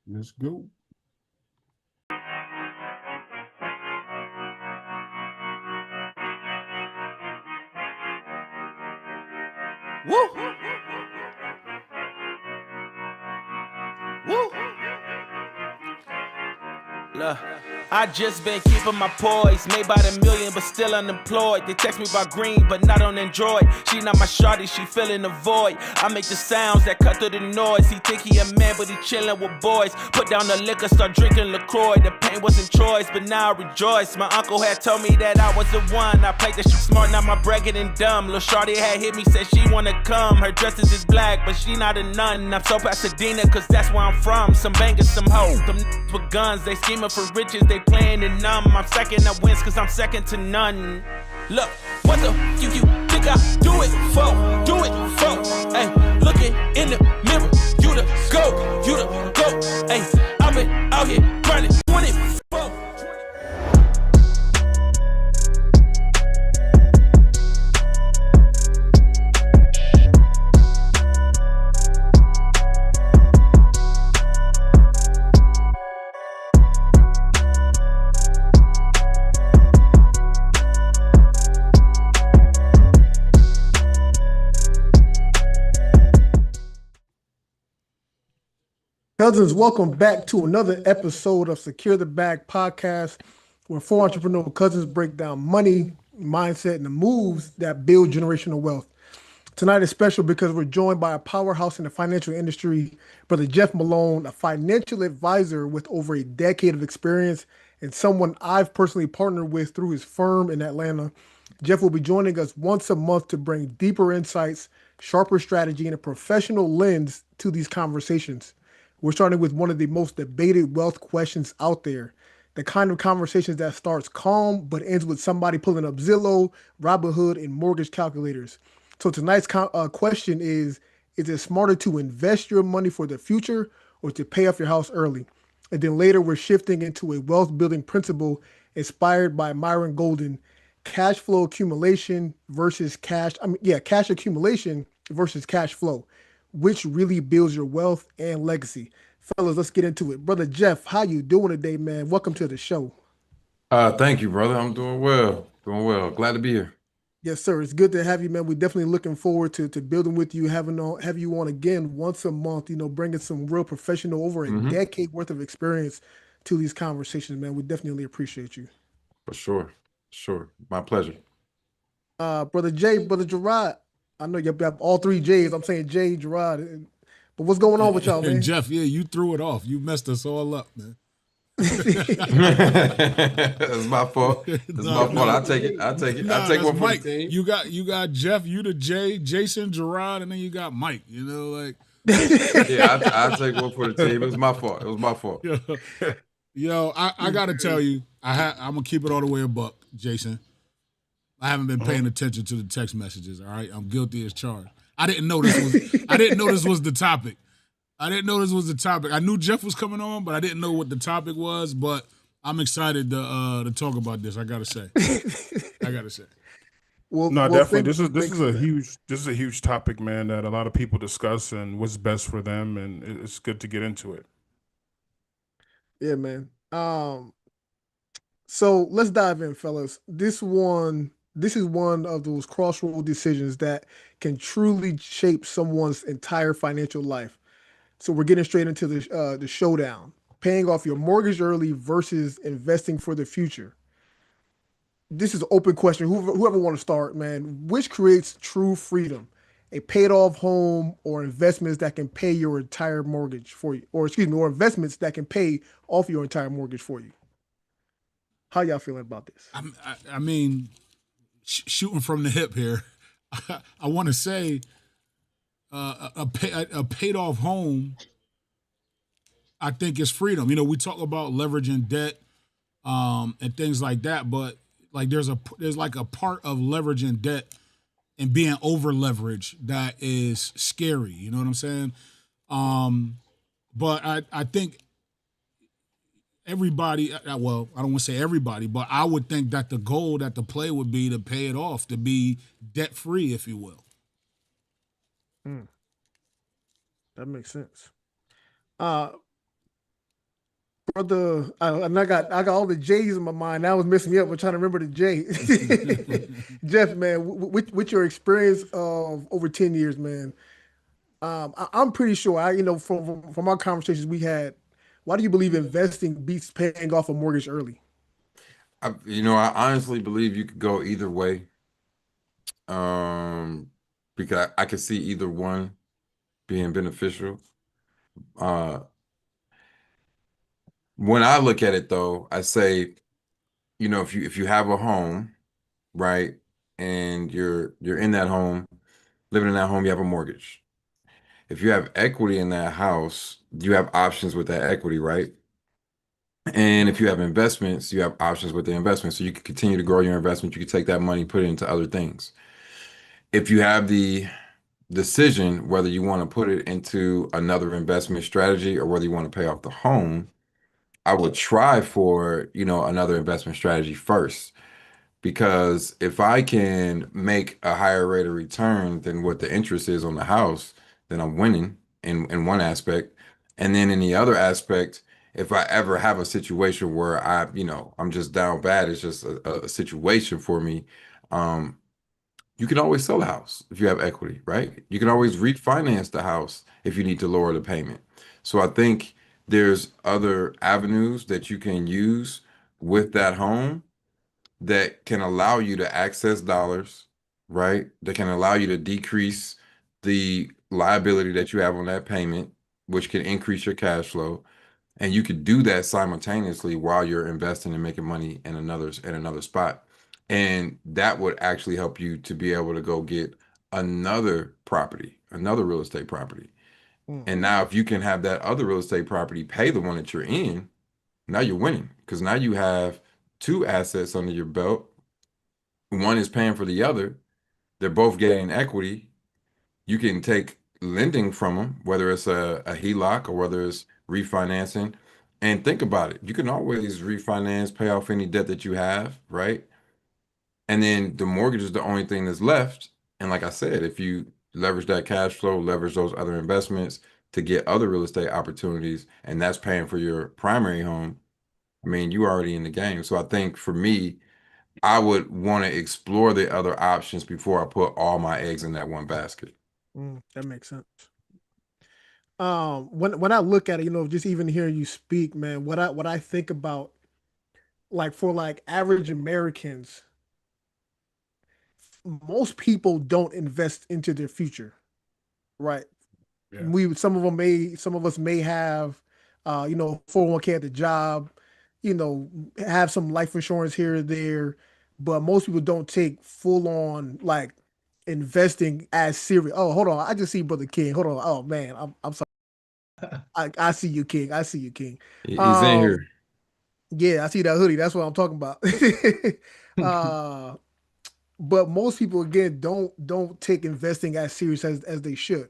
Let's go. Woo! Woo! Look, I just been keeping my poise. Made by the million, but still unemployed. They text me about green, but not on Android. She not my shawty, she filling the void. I make the sounds that cut through the noise. He think he a man, but he chillin' with boys. Put down the liquor, start drinking LaCroix. The pain wasn't choice, but now I rejoice. My uncle had told me that I was the one. I played the shit smart, now my bragging and dumb. Lil' shawty had hit me, said she wanna come. Her dresses is black, but she not a nun. I'm so Pasadena, cause that's where I'm from. Some bangers, some hoes. Them with guns, they scheming for riches, they playing it numb. I'm second, I wins cause I'm second to none. Look, what the you think I do it for? Do it for? Hey, looking in the mirror, you the GOAT. Hey, I've been out here grinding 24. Cousins, welcome back to another episode of Secure the Bag podcast, where four entrepreneurial cousins break down money, mindset, and the moves that build generational wealth. Tonight is special because we're joined by a powerhouse in the financial industry, Brother Jeff Malone, a financial advisor with over a decade of experience and someone I've personally partnered with through his firm in Atlanta. Jeff will be joining us once a month to bring deeper insights, sharper strategy, and a professional lens to these conversations. We're starting with one of the most debated wealth questions out there. The kind of conversations that starts calm but ends with somebody pulling up Zillow, Robinhood, and mortgage calculators. So tonight's question is it smarter to invest your money for the future or to pay off your house early? And then later we're shifting into a wealth building principle inspired by Myron Golden, cash flow accumulation versus cash accumulation versus cash flow, which really builds your wealth and legacy. Fellas, let's get into it. Brother Jeff, how you doing today, man? Welcome to the show. Thank you, brother. I'm doing well. Doing well. Glad to be here. Yes, sir. It's good to have you, man. We're definitely looking forward to building with you, have you on again once a month, bringing some real professional over a Mm-hmm. decade worth of experience to these conversations, man. We definitely appreciate you. For sure. Sure. My pleasure. Brother Jerard, I know you have all three J's. I'm saying Jay, Jerard. But what's going on with y'all, man? And Jeff, yeah, you threw it off. You messed us all up, man. It's my fault. It's my fault. I take it. I take that's one for Mike. the team. You got Jeff, you the J, Jason, Jerard, and then you got Mike. Like Yeah, I take one for the team. It was my fault. I gotta tell you, I'm gonna keep it all the way a buck, Jason. I haven't been paying attention to the text messages. All right, I'm guilty as charged. I didn't know this was the topic. I knew Jeff was coming on, but I didn't know what the topic was. But I'm excited to talk about this. I gotta say. Well, definitely. This is a huge topic, man, that a lot of people discuss and what's best for them, and it's good to get into it. Yeah, man. So let's dive in, fellas. This is one of those crossroad decisions that can truly shape someone's entire financial life. So we're getting straight into the showdown. Paying off your mortgage early versus investing for the future. This is an open question. Whoever want to start, man. Which creates true freedom? A paid off home or investments that can pay your entire mortgage for you? Or investments that can pay off your entire mortgage for you? How y'all feeling about this? I mean, shooting from the hip here, I want to say a paid off home, I think, is freedom. We talk about leveraging debt and things like that, but like there's like a part of leveraging debt and being over leveraged that is scary. You know what I'm saying? But I think everybody, well, I don't want to say everybody, but I would think that the goal, that the play would be to pay it off, to be debt free, if you will. That makes sense. brother, and I got all the J's in my mind. That was messing me up. I'm trying to remember the J. Jeff, man, with your experience of over 10 years, man, I'm pretty sure from our conversations we had, why do you believe investing beats paying off a mortgage early? I honestly believe you could go either way. Um, because I could see either one being beneficial. Uh, when I look at it though, I say, if you have a home, right, and you're in that home, living in that home, you have a mortgage. If you have equity in that house, you have options with that equity, right? And if you have investments, you have options with the investment. So you can continue to grow your investment. You can take that money, put it into other things. If you have the decision whether you want to put it into another investment strategy or whether you want to pay off the home, I would try for, another investment strategy first. Because if I can make a higher rate of return than what the interest is on the house, then I'm winning in one aspect. And then in the other aspect, if I ever have a situation where I'm just down bad, it's just a situation for me. Um, you can always sell the house if you have equity, right? You can always refinance the house if you need to lower the payment. So I think there's other avenues that you can use with that home that can allow you to access dollars, right? That can allow you to decrease the liability that you have on that payment, which can increase your cash flow. And you could do that simultaneously while you're investing and making money in another spot. And that would actually help you to be able to go get another property, another real estate property. Mm, And now if you can have that other real estate property pay the one that you're in, now you're winning because now you have two assets under your belt. One is paying for the other. They're both getting equity. You can take lending from them, whether it's a HELOC or whether it's refinancing. And think about it. You can always refinance, pay off any debt that you have, right? And then the mortgage is the only thing that's left. And like I said, if you leverage that cash flow, leverage those other investments to get other real estate opportunities, and that's paying for your primary home, I mean, you already in the game. So I think for me, I would want to explore the other options before I put all my eggs in that one basket. that makes sense. When I look at it, just even hearing you speak, man, what I think about, like, for like average Americans, most people don't invest into their future, right? Yeah. Some of us may have 401k at the job, have some life insurance here or there, but most people don't take full on like investing as serious. Oh, hold on, I just see Brother King. Hold on. Oh man, I'm sorry. I see you, King. I see you, King. He's in Um, here. yeah, I see that hoodie. That's what I'm talking about. uh, but most people again don't take investing as serious as they should,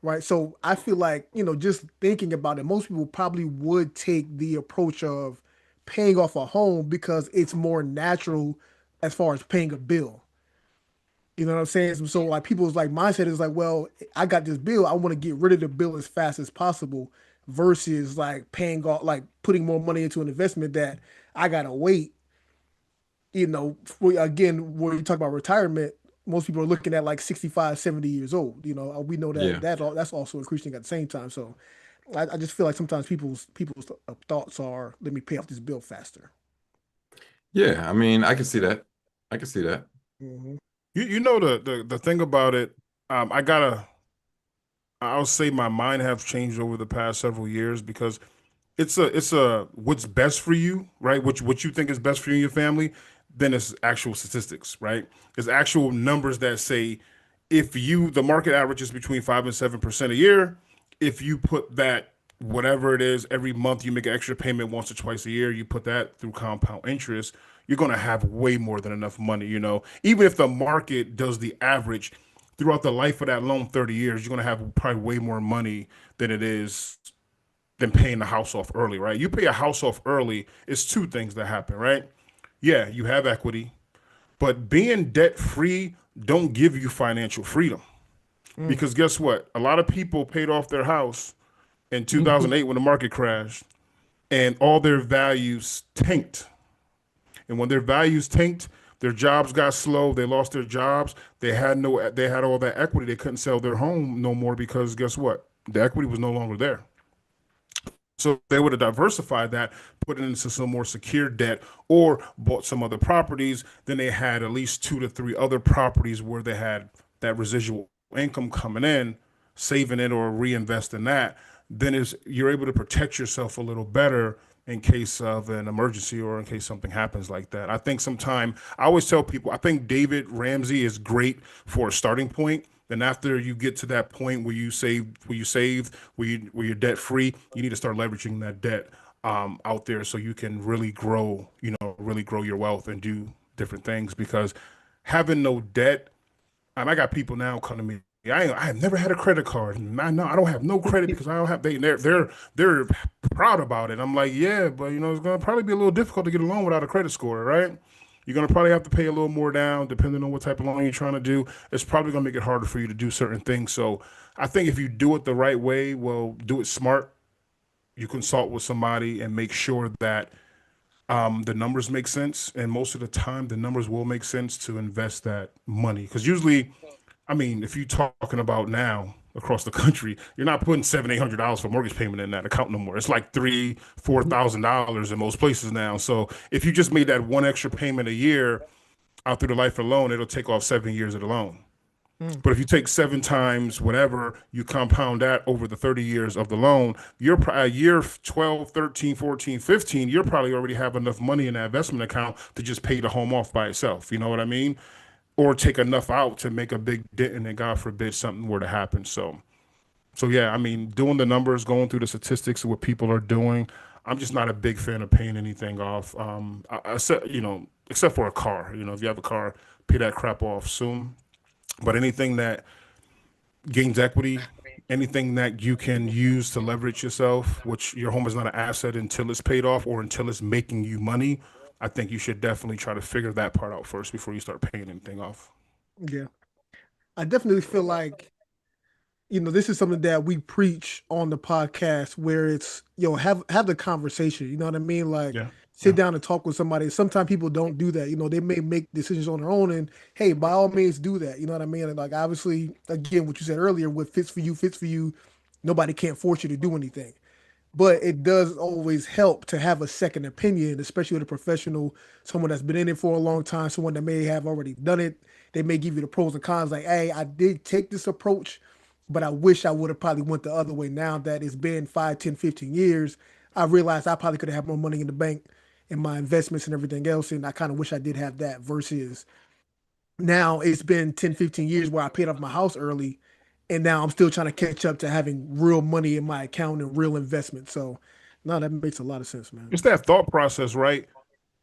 right? So I feel like, just thinking about it, most people probably would take the approach of paying off a home because it's more natural as far as paying a bill. You know what I'm saying? So like people's like mindset is like, well, I got this bill, I want to get rid of the bill as fast as possible versus like paying off, like putting more money into an investment that I gotta wait. Again, when you talk about retirement, most people are looking at like 65, 70 years old. We know that Yeah. that's also increasing at the same time. So I just feel like sometimes people's thoughts are, let me pay off this bill faster. Yeah. I mean, I can see that. I can see that. Hmm. You know the thing about it, I'll say my mind has changed over the past several years because it's a what's best for you, right? What you think is best for you and your family, then it's actual statistics, right? It's actual numbers that say if the market average is between 5 and 7% a year, if you put that whatever it is every month you make an extra payment once or twice a year, you put that through compound interest, you're gonna have way more than enough money, Even if the market does the average throughout the life of that loan, 30 years, you're gonna have probably way more money than it is than paying the house off early, right? You pay a house off early, it's two things that happen, right? Yeah, you have equity, but being debt free don't give you financial freedom. Mm. Because guess what? A lot of people paid off their house in 2008 when the market crashed. and all their values tanked. And when their values tanked, their jobs got slow. They lost their jobs. They had all that equity. They couldn't sell their home no more because guess what? The equity was no longer there. So they would have diversified that, put it into some more secure debt, or bought some other properties. Then they had at least two to three other properties where they had that residual income coming in, saving it or reinvest in that. Then is you're able to protect yourself a little better in case of an emergency or in case something happens like that. I think sometime I always tell people I think David Ramsey is great for a starting point. Then after you get to that point where you're debt free, you need to start leveraging that debt out there so you can really grow, really grow your wealth and do different things. Because having no debt, I got people now come to me. I have never had a credit card. And I know I don't have no credit because I don't have. They're proud about it. I'm like, yeah, but it's gonna probably be a little difficult to get a loan without a credit score, right? You're gonna probably have to pay a little more down, depending on what type of loan you're trying to do. It's probably gonna make it harder for you to do certain things. So I think if you do it the right way, well, do it smart. You consult with somebody and make sure that the numbers make sense. And most of the time, the numbers will make sense to invest that money. Because usually, I mean, if you're talking about now across the country, you're not putting $700-800 for mortgage payment in that account no more. It's like $3,000-4,000 in most places now. So if you just made that one extra payment a year out through the life of the loan, it'll take off 7 years of the loan. Mm. But if you take seven times whatever, you compound that over the 30 years of the loan, you're year 12, 13, 14, 15, you're probably already have enough money in that investment account to just pay the home off by itself. You know what I mean? Or take enough out to make a big dent and then God forbid something were to happen. So yeah, I mean, doing the numbers, going through the statistics of what people are doing, I'm just not a big fan of paying anything off. Except for a car. If you have a car, pay that crap off soon. But anything that gains equity, anything that you can use to leverage yourself, which your home is not an asset until it's paid off or until it's making you money, I think you should definitely try to figure that part out first before you start paying anything off. Yeah. I definitely feel like, this is something that we preach on the podcast where it's, have the conversation. You know what I mean? Like Yeah. sit Yeah. down and talk with somebody. Sometimes people don't do that. They may make decisions on their own and hey, by all means do that. You know what I mean? And like obviously, again, what you said earlier, what fits for you, fits for you. Nobody can't force you to do anything. But it does always help to have a second opinion, especially with a professional, someone that's been in it for a long time, someone that may have already done it. They may give you the pros and cons, like, hey, I did take this approach, but I wish I would have probably went the other way. Now that it's been 5, 10, 15 years, I realized I probably could have had more money in the bank and my investments and everything else. And I kind of wish I did have that versus now it's been 10, 15 years where I paid off my house early and now I'm still trying to catch up to having real money in my account and real investment. So no, that makes a lot of sense, man. It's that thought process, right?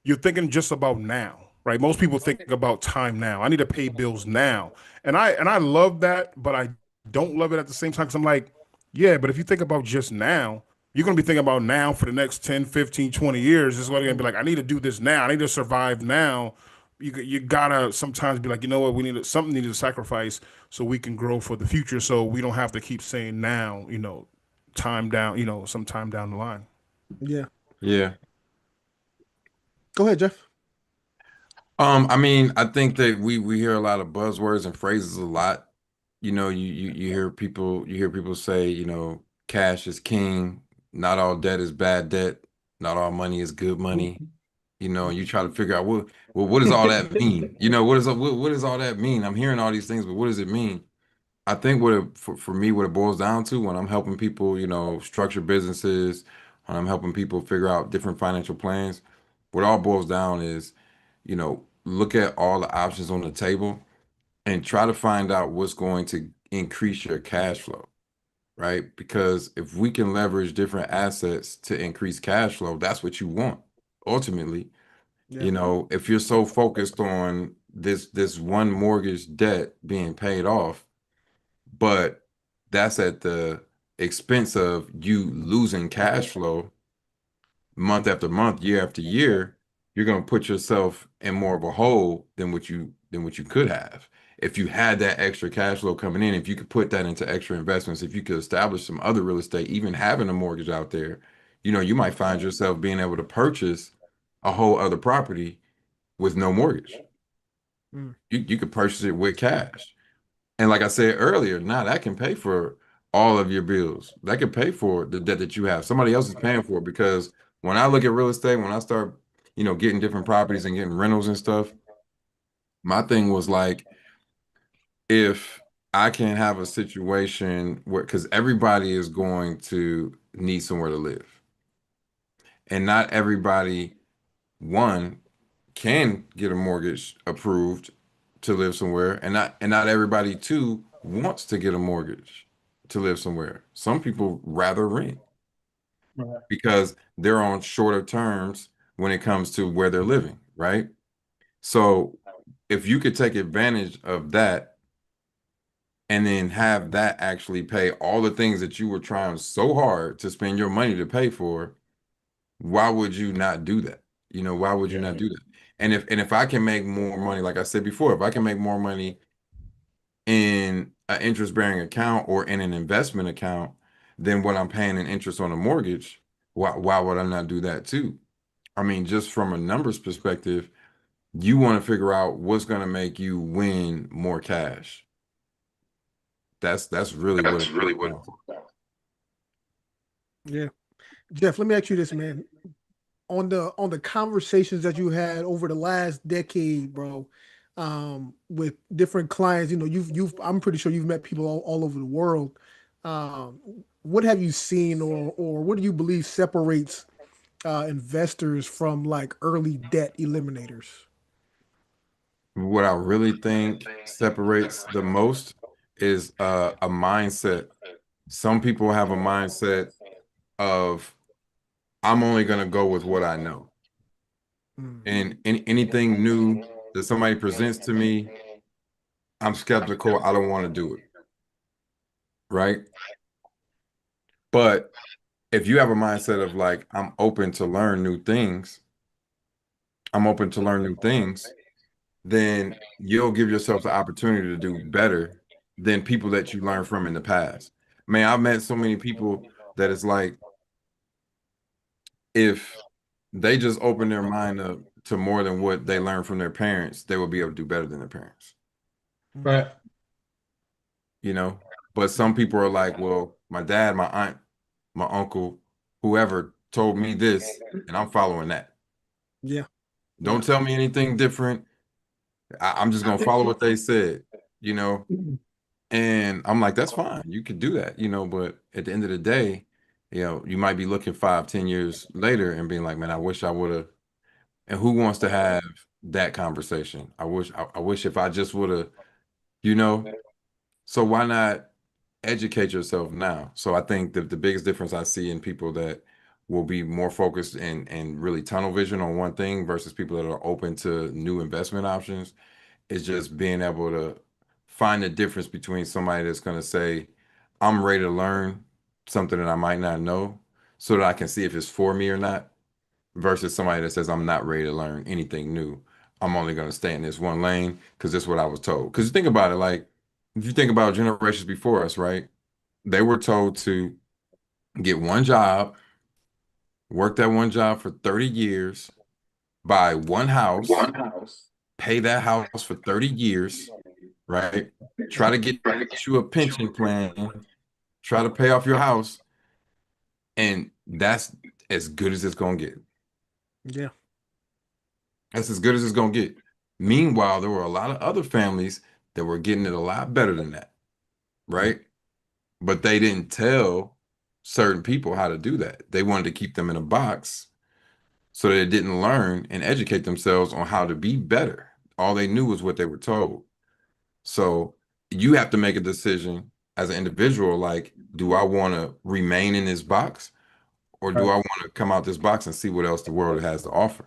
You're thinking just about now, right? Most people think about time now. I need to pay bills now. And I love that, but I don't love it at the same time because I'm like, yeah, but if you think about just now, you're going to be thinking about now for the next 10, 15, 20 years. This is what you're going to be like, I need to do this now. I need to survive now. You gotta sometimes be like, you know what, something needed to sacrifice so we can grow for the future. So we don't have to keep saying now, time down, some time down the line. Yeah. Yeah. Go ahead, Jeff. I mean, I think that we hear a lot of buzzwords and phrases a lot. You hear people say, cash is king, not all debt is bad debt, not all money is good money. And you try to figure out what does all that mean? What does all that mean? I'm hearing all these things, but what does it mean? I think for me, what it boils down to when I'm helping people, structure businesses, when I'm helping people figure out different financial plans, what it all boils down is, look at all the options on the table and try to find out what's going to increase your cash flow, right? Because if we can leverage different assets to increase cash flow, that's what you want ultimately. Yeah. If you're so focused on this one mortgage debt being paid off, but that's at the expense of you losing cash flow month after month, year after year, you're going to put yourself in more of a hole than what you could have. If you had that extra cash flow coming in, if you could put that into extra investments, if you could establish some other real estate, even having a mortgage out there, you might find yourself being able to purchase a whole other property with no mortgage. Mm. You could purchase it with cash. And like I said earlier, now that can pay for all of your bills. That can pay for the debt that you have. Somebody else is paying for it because when I look at real estate, when I start, getting different properties and getting rentals and stuff, my thing was like, if I can have a situation where, because everybody is going to need somewhere to live, and not everybody, one, can get a mortgage approved to live somewhere, and not everybody, two, wants to get a mortgage to live somewhere. Some people rather rent Right. because they're on shorter terms when it comes to where they're living, right? So if you could take advantage of that and then have that actually pay all the things that you were trying so hard to spend your money to pay for, why would you not do that? Why would you Yeah. not do that? And if I can make more money, like I said before, if I can make more money in an interest-bearing account or in an investment account than what I'm paying in interest on a mortgage, why would I not do that too? I mean, just from a numbers perspective, you want to figure out what's going to make you win more cash. That's really what it comes down to. Yeah. Jeff, let me ask you this, man. On the conversations that you had over the last decade, bro, with different clients, you've I'm pretty sure you've met people all over the world. Um, what have you seen, or what do you believe separates investors from like early debt eliminators? What I really think separates the most is a mindset. Some people have a mindset of I'm only going to go with what I know. Mm. And anything new that somebody presents to me, I'm skeptical. I don't want to do it. Right. But if you have a mindset of like, I'm open to learn new things, then you'll give yourself the opportunity to do better than people that you learned from in the past. Man, I've met so many people that it's like, if they just open their mind up to more than what they learned from their parents, they will be able to do better than their parents, Mm. Right. you know? But some people are like, well, my dad, my aunt, my uncle, whoever told me this, and I'm following that. Yeah. Yeah. Don't tell me anything different. I'm just gonna follow what they said, you know? And I'm like, that's fine. You could do that, but at the end of the day, you might be looking 5, 10 years later and being like, man, I wish I would have. And who wants to have that conversation? I wish if I just would have, you know. So why not educate yourself now? So I think the biggest difference I see in people that will be more focused and really tunnel vision on one thing versus people that are open to new investment options is just being able to find the difference between somebody that's going to say, I'm ready to learn something that I might not know so that I can see if it's for me or not, versus somebody that says, I'm not ready to learn anything new. I'm only going to stay in this one lane because this is what I was told. Because you think about it, like, if you think about generations before us, right? They were told to get one job, work that one job for 30 years, buy one house, pay that house for 30 years, right? Try to get you a pension plan, try to pay off your house, and that's as good as it's gonna get. Yeah. That's as good as it's gonna get. Meanwhile, there were a lot of other families that were getting it a lot better than that, right? But they didn't tell certain people how to do that. They wanted to keep them in a box so they didn't learn and educate themselves on how to be better. All they knew was what they were told. So you have to make a decision as an individual, like, do I want to remain in this box or do Right. I want to come out this box and see what else the world has to offer?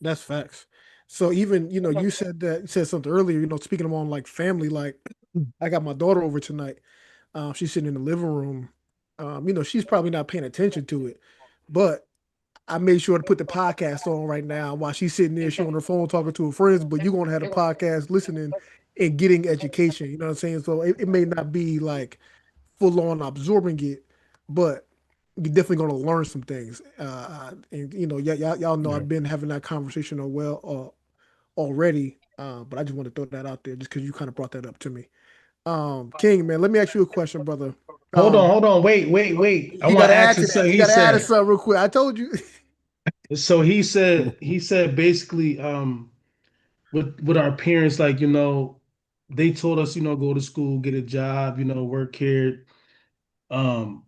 That's facts. So even, you said something earlier, speaking of on like family, like I got my daughter over tonight. She's sitting in the living room. She's probably not paying attention to it, but I made sure to put the podcast on right now while she's sitting there. She on her phone talking to her friends, but you're gonna have the podcast listening and getting education. You know what I'm saying? So it may not be like full on absorbing it, but you're definitely going to learn some things. And y'all know Yeah. I've been having that conversation already. But I just want to throw that out there just because you kind of brought that up to me. King, man, let me ask you a question, brother. Um, Hold on, wait. I you got want to to ask add him to that. something You he got to add to said. something real quick. I told you. So he said basically, with our parents, like, they told us, go to school, get a job, work here, um,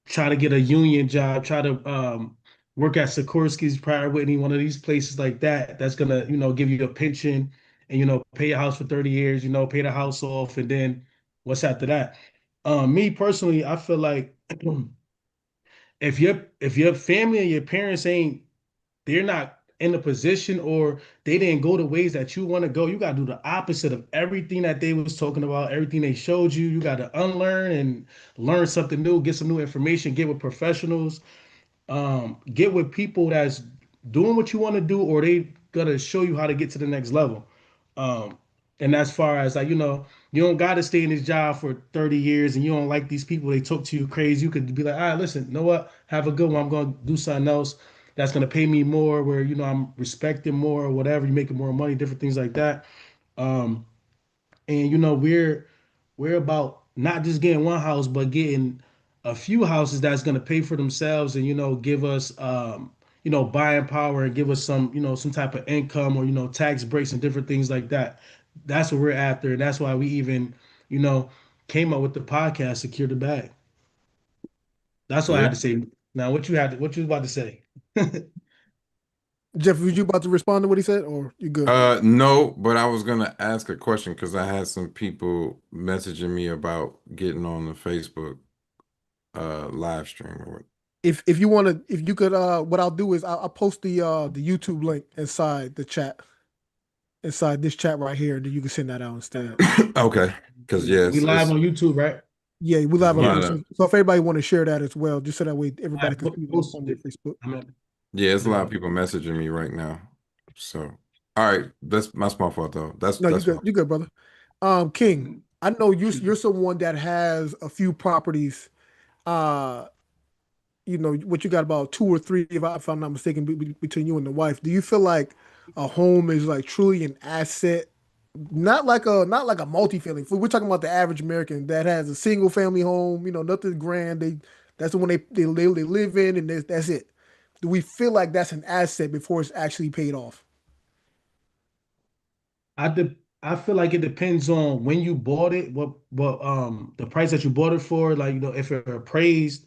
try to get a union job, try to work at Sikorsky's, Pratt Whitney, one of these places like that, that's gonna, give you a pension and, pay a house for 30 years, pay the house off, and then what's after that? Me personally, I feel like if your family and your parents ain't they're not in a position, or they didn't go the ways that you want to go, you got to do the opposite of everything that they was talking about, everything they showed you. You got to unlearn and learn something new, get some new information, get with professionals, get with people that's doing what you want to do, or they gonna show you how to get to the next level. Um, and as far as, like, you don't got to stay in this job for 30 years, and you don't like these people, they talk to you crazy. You could be like, all right, listen, you know what? Have a good one. I'm going to do something else that's going to pay me more, where, I'm respected more or whatever. You making more money, different things like that. Um, and we're about not just getting one house, but getting a few houses that's going to pay for themselves, and give us buying power, and give us some some type of income, or tax breaks and different things like that. That's what we're after, and that's why we even you know came up with the podcast Secure the Bag. That's what I Yeah. had to say. Now, what you was about to say? Jeff, was you about to respond to what he said, or you good? No, but I was gonna ask a question because I had some people messaging me about getting on the Facebook live stream or what. If you want to, if you could, what I'll do is I'll post the YouTube link inside the chat, inside this chat right here, and then you can send that out instead. Okay, because We yes, live on YouTube, right? Yeah, we it's a live on lot YouTube. of So if everybody want to share that as well, just so that way everybody I can see it on posted their it. Facebook. I mean, yeah, it's a lot yeah. of people messaging me right now. So, all right, that's my fault though. No, you That's good. fine. You good, brother. King, I know you're someone that has a few properties. Uh, what you got about two or three, if I'm not mistaken, between you and the wife. Do you feel like a home is like truly an asset? Not like a multi-family. We're talking about the average American that has a single family home. Nothing grand. That's the one they live in, and that's it. Do we feel like that's an asset before it's actually paid off? I feel like it depends on when you bought it, what the price that you bought it for, like, if it appraised,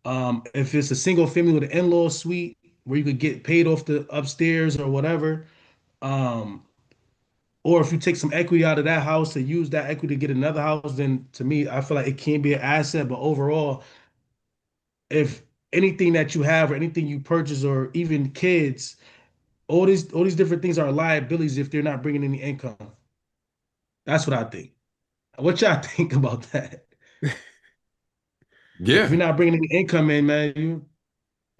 if it's a single family with an in-law suite where you could get paid off the upstairs or whatever, um, or if you take some equity out of that house to use that equity to get another house, then to me, I feel like it can be an asset. But overall, if anything that you have or anything you purchase, or even kids, all these different things are liabilities if they're not bringing any income. That's what I think. What y'all think about that? If Yeah, you're not bringing any income in, man, you're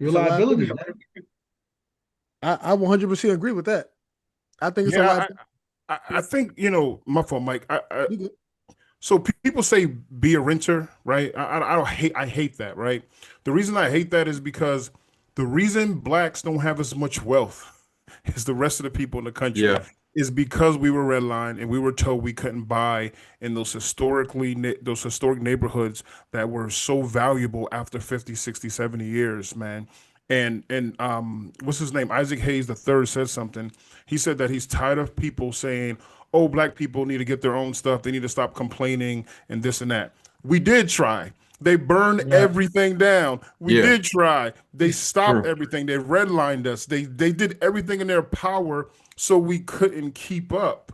a It's a liability, liability. man. I 100% agree with that. I think it's a Yeah, liability. I think my fault, Mike. You good. So people say be a renter, right? I hate that, right? The reason I hate that is because the reason blacks don't have as much wealth as the rest of the people in the country yeah, is because we were redlined and we were told we couldn't buy in those historic neighborhoods that were so valuable after 50, 60, 70 years, man. And what's his name? Isaac Hayes the third said something. He said that he's tired of people saying, "Oh, black people need to get their own stuff. They need to stop complaining and this and that." We did try. They burned Yeah. everything down. We yeah, did try. They stopped true. everything. They redlined us. They did everything in their power so we couldn't keep up.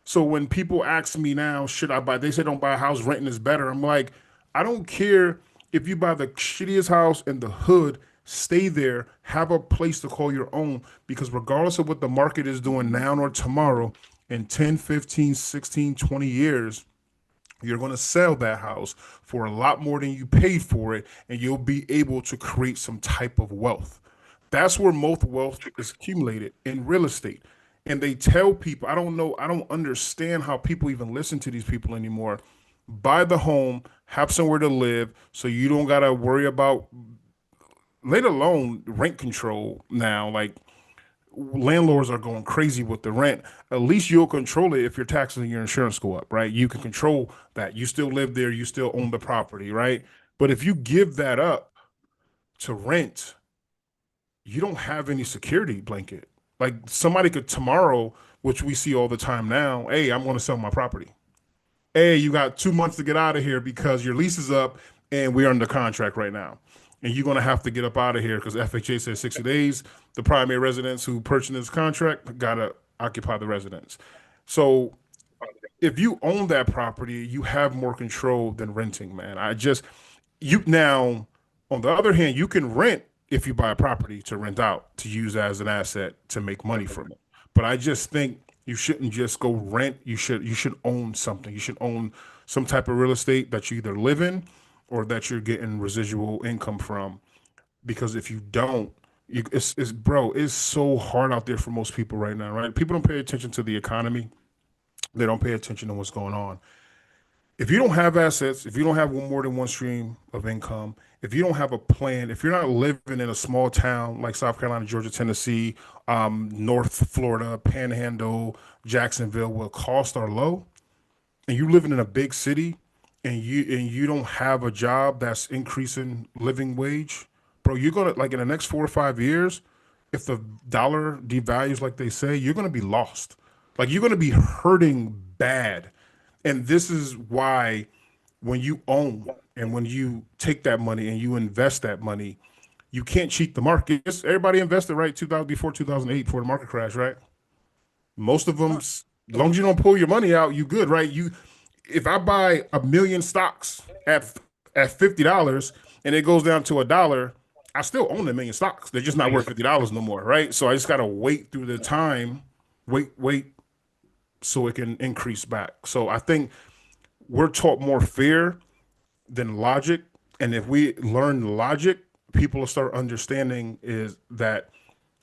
So when people ask me now, should I buy? They say don't buy a house. Renting is better. I'm like, I don't care if you buy the shittiest house in the hood. Stay there. Have a place to call your own. Because regardless of what the market is doing now or tomorrow, in 10, 15, 16, 20 years, you're going to sell that house for a lot more than you paid for it, and you'll be able to create some type of wealth. That's where most wealth is accumulated in real estate. And they tell people, I don't know, I don't understand how people even listen to these people anymore. buy the home, have somewhere to live, so you don't gotta worry about, let alone rent control now. Like landlords are going crazy with the rent. At least you'll control it if your taxes and your insurance go up, right? You can control that. You still live there, you still own the property, right? But if you give that up to rent, you don't have any security blanket. Like somebody could tomorrow, which we see all the time now, hey, I'm going to sell my property. Hey, you got 2 months to get out of here because your lease is up and we're under contract right now. And you're going to have to get up out of here because FHA says 60 days. The primary residents who purchased this contract got to occupy the residence. So if you own that property, you have more control than renting, man. You now, on the other hand, you can rent if you buy a property to rent out to use as an asset to make money from it. But I just think you shouldn't just go rent. You should own something. You should own some type of real estate that you either live in or that you're getting residual income from. Because if you don't, it's bro, it's so hard out there for most people right now, right? People don't pay attention to the economy. They don't pay attention to what's going on. If you don't have assets, if you don't have more than one stream of income, if you don't have a plan, if you're not living in a small town like South Carolina, Georgia, Tennessee, North Florida, Panhandle, Jacksonville, where costs are low, and you living in a big city, and you don't have a job that's increasing living wage, bro, you're gonna like in the next 4 or 5 years, if the dollar devalues like they say, you're gonna be lost. Like you're gonna be hurting bad. And this is why when you own and when you take that money and you invest that money, you can't cheat the market. Everybody invested right 2000 before 2008 before the market crash, right? Most of them, as long as you don't pull your money out, you good, right? If I buy a million stocks at $50 and it goes down to $1, I still own a million stocks. They're just not worth $50 no more, right? So I just gotta wait through the time, wait, so it can increase back. So I think we're taught more fear than logic. And if we learn logic, people will start understanding is that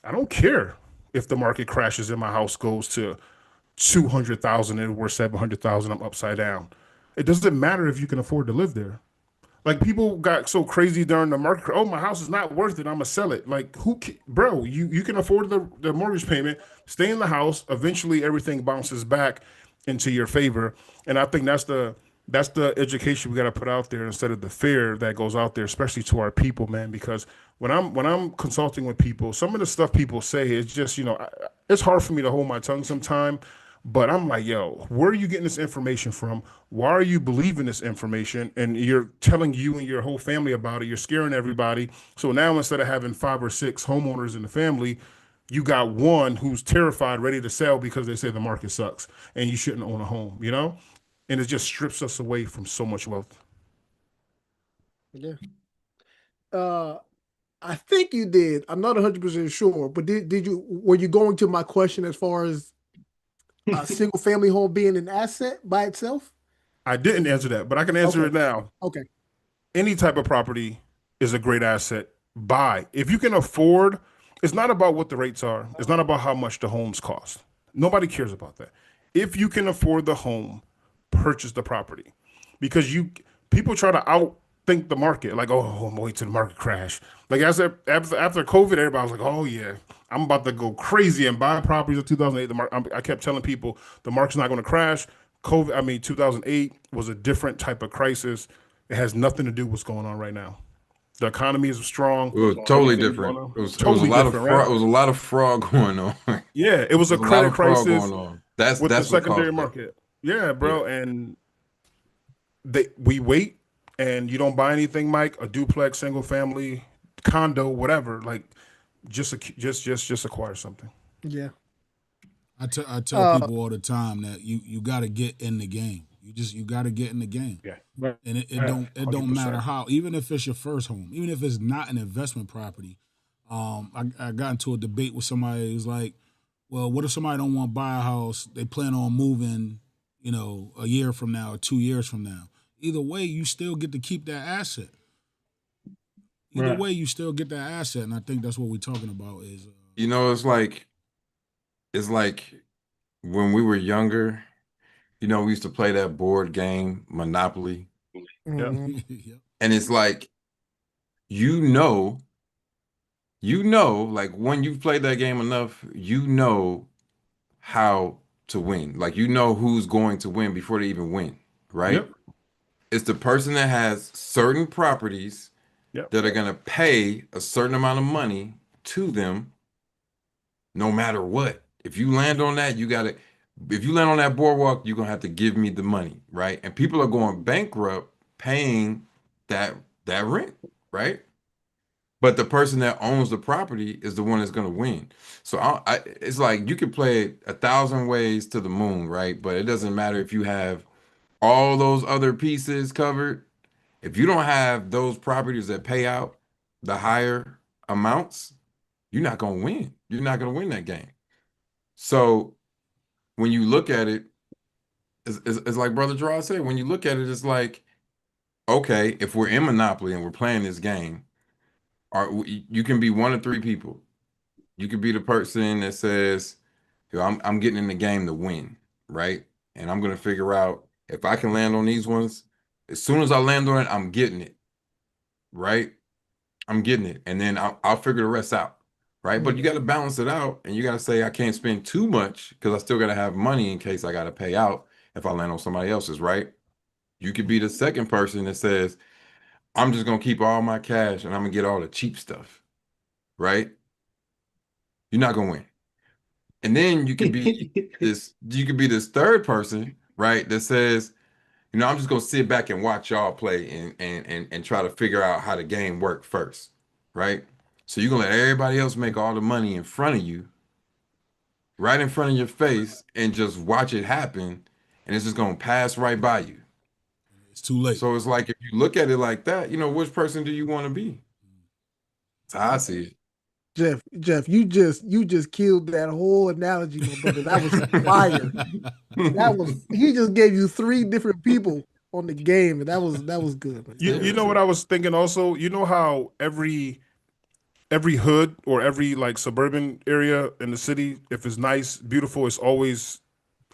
I don't care if the market crashes and my house goes to 200,000 and we're 700,000, I'm upside down. It doesn't matter if you can afford to live there. Like people got so crazy during the market. Oh, my house is not worth it. I'm gonna sell it. Like bro? You can afford the mortgage payment. Stay in the house. Eventually, everything bounces back into your favor. And I think that's the education we got to put out there instead of the fear that goes out there, especially to our people, man. Because when I'm consulting with people, some of the stuff people say is just it's hard for me to hold my tongue sometimes. But I'm like, yo, where are you getting this information from? Why are you believing this information? And you're telling you and your whole family about it. You're scaring everybody. So now instead of having 5 or 6 homeowners in the family, you got one who's terrified, ready to sell because they say the market sucks and you shouldn't own a home, And it just strips us away from so much wealth. Yeah. Uh, I think you did. I'm not 100% sure, but were you going to my question as far as a single family home being an asset by itself? I didn't answer that, but I can answer Okay. it now. Okay. Any type of property is a great asset. Buy. If you can afford, it's not about what the rates are. It's not about how much the homes cost. Nobody cares about that. If you can afford the home, purchase the property. Because people try to outthink the market, like, oh, I'm gonna wait till the market crash. Like after COVID, everybody was like, oh yeah, I'm about to go crazy and buy properties of 2008. I kept telling people the market's not going to crash. 2008 was a different type of crisis. It has nothing to do with what's going on right now. The economy is strong. It was totally Everything's different. going on. It was a Totally lot of different, fraud. right? It was a lot of fraud going on. Yeah, it was a There's a lot credit of fraud crisis going on. That's with the what secondary caused it. market. Yeah, Yeah. bro. And we wait and you don't buy anything, Mike, a duplex, single family, condo, whatever. Like just acquire something. Yeah. I tell Uh, people all the time that you got to get in the game. You got to get in the game, Yeah. and it Yeah, don't matter 100%. how. Even if it's your first home, even if it's not an investment property. I got into a debate with somebody who's like, well, what if somebody don't want to buy a house? They plan on moving, a year from now or 2 years from now. Either way, you still get to keep that asset. Either Right. way, you still get that asset, and I think that's what we're talking about. Is It's like when we were younger You know, we used to play that board game, Monopoly, Yeah. Yep. and it's like, you know, like when you've played that game enough, you know how to win. Like you know who's going to win before they even win, right? Yep. It's the person that has certain properties Yep. that are going to pay a certain amount of money to them no matter what. If you land on that, you got to, if you land on that boardwalk, you're going to have to give me the money, right? And people are going bankrupt paying that that rent, right? But the person that owns the property is the one that's going to win. So it's like you can play it 1,000 ways to the moon, right? But it doesn't matter if you have all those other pieces covered. If you don't have those properties that pay out the higher amounts, you're not going to win. You're not going to win that game. So when you look at it, it's like Brother Gerard said, when you look at it, it's like, okay, if we're in Monopoly and we're playing this game, you can be one of three people. You could be the person that says, yo, I'm getting in the game to win, right? And I'm gonna figure out if I can land on these ones. As soon as I land on it, I'm getting it, right? I'm getting it, and then I'll figure the rest out, right? But you got to balance it out, and you got to say I can't spend too much because I still got to have money in case I got to pay out if I land on somebody else's, right? You could be the second person that says I'm just gonna keep all my cash and I'm gonna get all the cheap stuff, right? You're not gonna win. And then you could be this third person, right, that says, I'm just gonna sit back and watch y'all play and try to figure out how the game work first, right? So you're gonna let everybody else make all the money in front of you, right in front of your face, and just watch it happen, and it's just gonna pass right by you. It's too late. So it's like if you look at it like that, which person do you want to be? That's how I see Jeff, you just killed that whole analogy, my brother. That was fire. That was it. he just gave you three different people on the game, and that was good, man. You That you was know what good. I was thinking also? You know how every hood or every like suburban area in the city, if it's nice, beautiful, it's always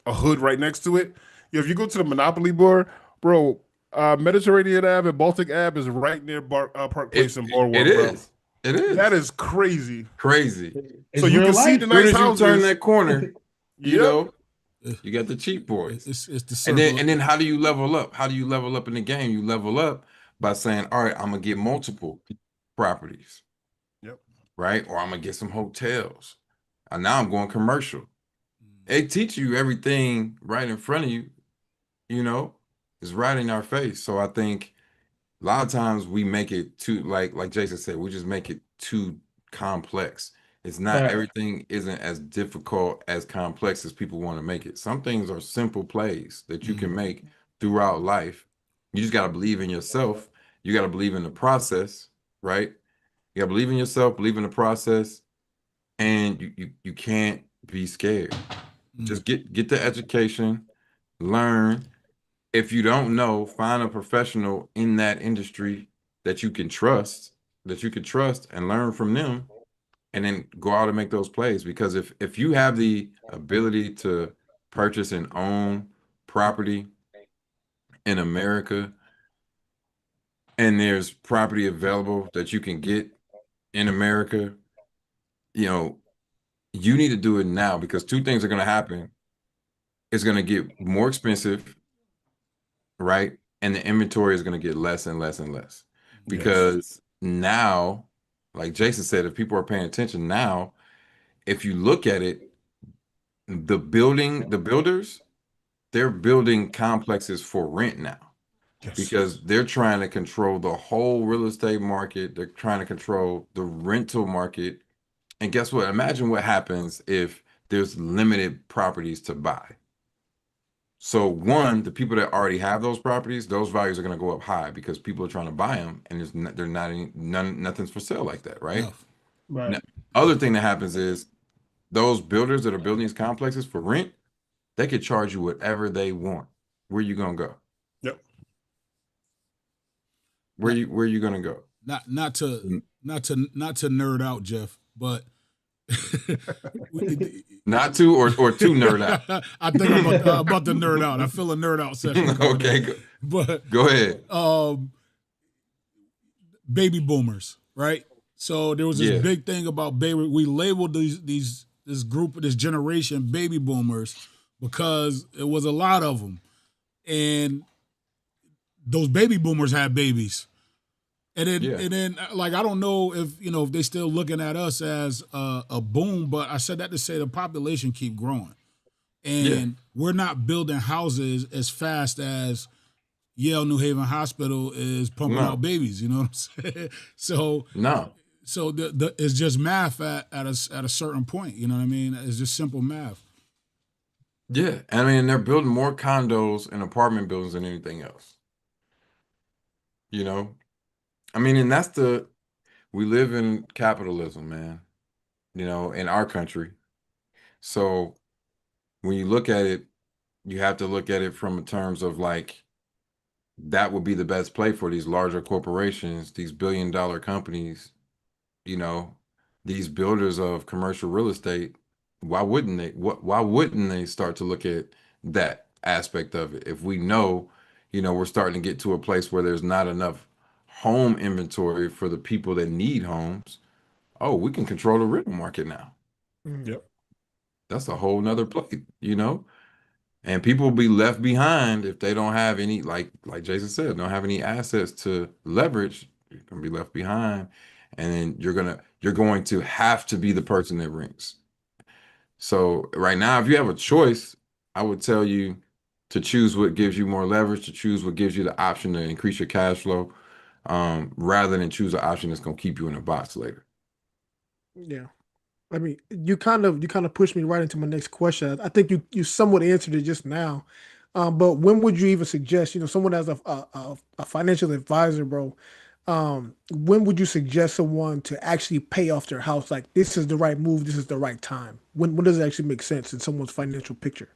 a hood right next to it. Yeah, if you go to the Monopoly board, bro, Mediterranean Ave and Baltic Ave is right near Park Place and It Boardwalk, bro. is. It That is is crazy. crazy. So It's you real can see the life. Soon nice as you turn houses. that corner, Yep. you got the cheap boys. It's the And circle. then how do you level up? How do you level up in the game? You level up by saying, all right, I'm gonna get multiple properties, Yep. right? Or I'm gonna get some hotels. And now I'm going commercial. They teach you everything right in front of you, you know, it's right in our face. So I think a lot of times we make it too, like Jason said, we just make it too complex. It's not, Right. everything isn't as difficult as complex as people want to make it. Some things are simple plays that you can make throughout life. You just got to believe in yourself. You got to believe in the process, right? You got to believe in yourself, believe in the process, and you can't be scared. Just get the education, learn. If you don't know, find a professional in that industry that you can trust, and learn from them, and then go out and make those plays. Because if you have the ability to purchase and own property in America, and there's property available that you can get in America, you know, you need to do it now because two things are going to happen. It's going to get more expensive, right? And the inventory is going to get less and less and less Yes. because now, like Jason said, if people are paying attention now, if you look at it, the builders, they're building complexes for rent now Yes. because they're trying to control the whole real estate market. They're trying to control the rental market. And guess what? Imagine what happens if there's limited properties to buy. So one, the people that already have those properties, those values are going to go up high because people are trying to buy them, and they're not nothing's for sale like that, right? Enough. Now, Right. other thing that happens is those builders that are building these complexes for rent, they could charge you whatever they want. Where you gonna go? Yep. Where you gonna go? Not to Mm. not to not to nerd out, Jeff, but Not to or to nerd out. I think I'm about to nerd out. I feel a nerd out session coming Okay, in. But go ahead. Baby boomers, right? So there was this Yeah. big thing about baby. We labeled this group, this generation, baby boomers, because it was a lot of them, and those baby boomers had babies. And then, like, I don't know if if they still looking at us as a boom, but I said that to say the population keep growing, and we're not building houses as fast as Yale New Haven Hospital is pumping out babies. You know what I'm saying? So it's just math at a certain point. You know what I mean? It's just simple math. Yeah, I mean, they're building more condos and apartment buildings than anything else. I mean, and we live in capitalism, man, in our country. So when you look at it, you have to look at it from in terms of like, that would be the best play for these larger corporations, these billion-dollar companies, you know, these builders of commercial real estate. Why wouldn't they? Why wouldn't they start to look at that aspect of it? If we know, we're starting to get to a place where there's not enough home inventory for the people that need homes. Oh, we can control the rental market now. Yep. That's a whole nother play. And people will be left behind if they don't have any, like Jason said, don't have any assets to leverage. You're gonna be left behind, and then you're going to have to be the person that rents. So right now, if you have a choice, I would tell you to choose what gives you more leverage, to choose what gives you the option to increase your cash flow, rather than choose an option that's gonna keep you in a box later. Yeah. I mean, you kind of pushed me right into my next question. I think you somewhat answered it just now. But when would you even suggest, someone as a financial advisor, bro, when would you suggest someone to actually pay off their house? Like, this is the right move, this is the right time. When does it actually make sense in someone's financial picture?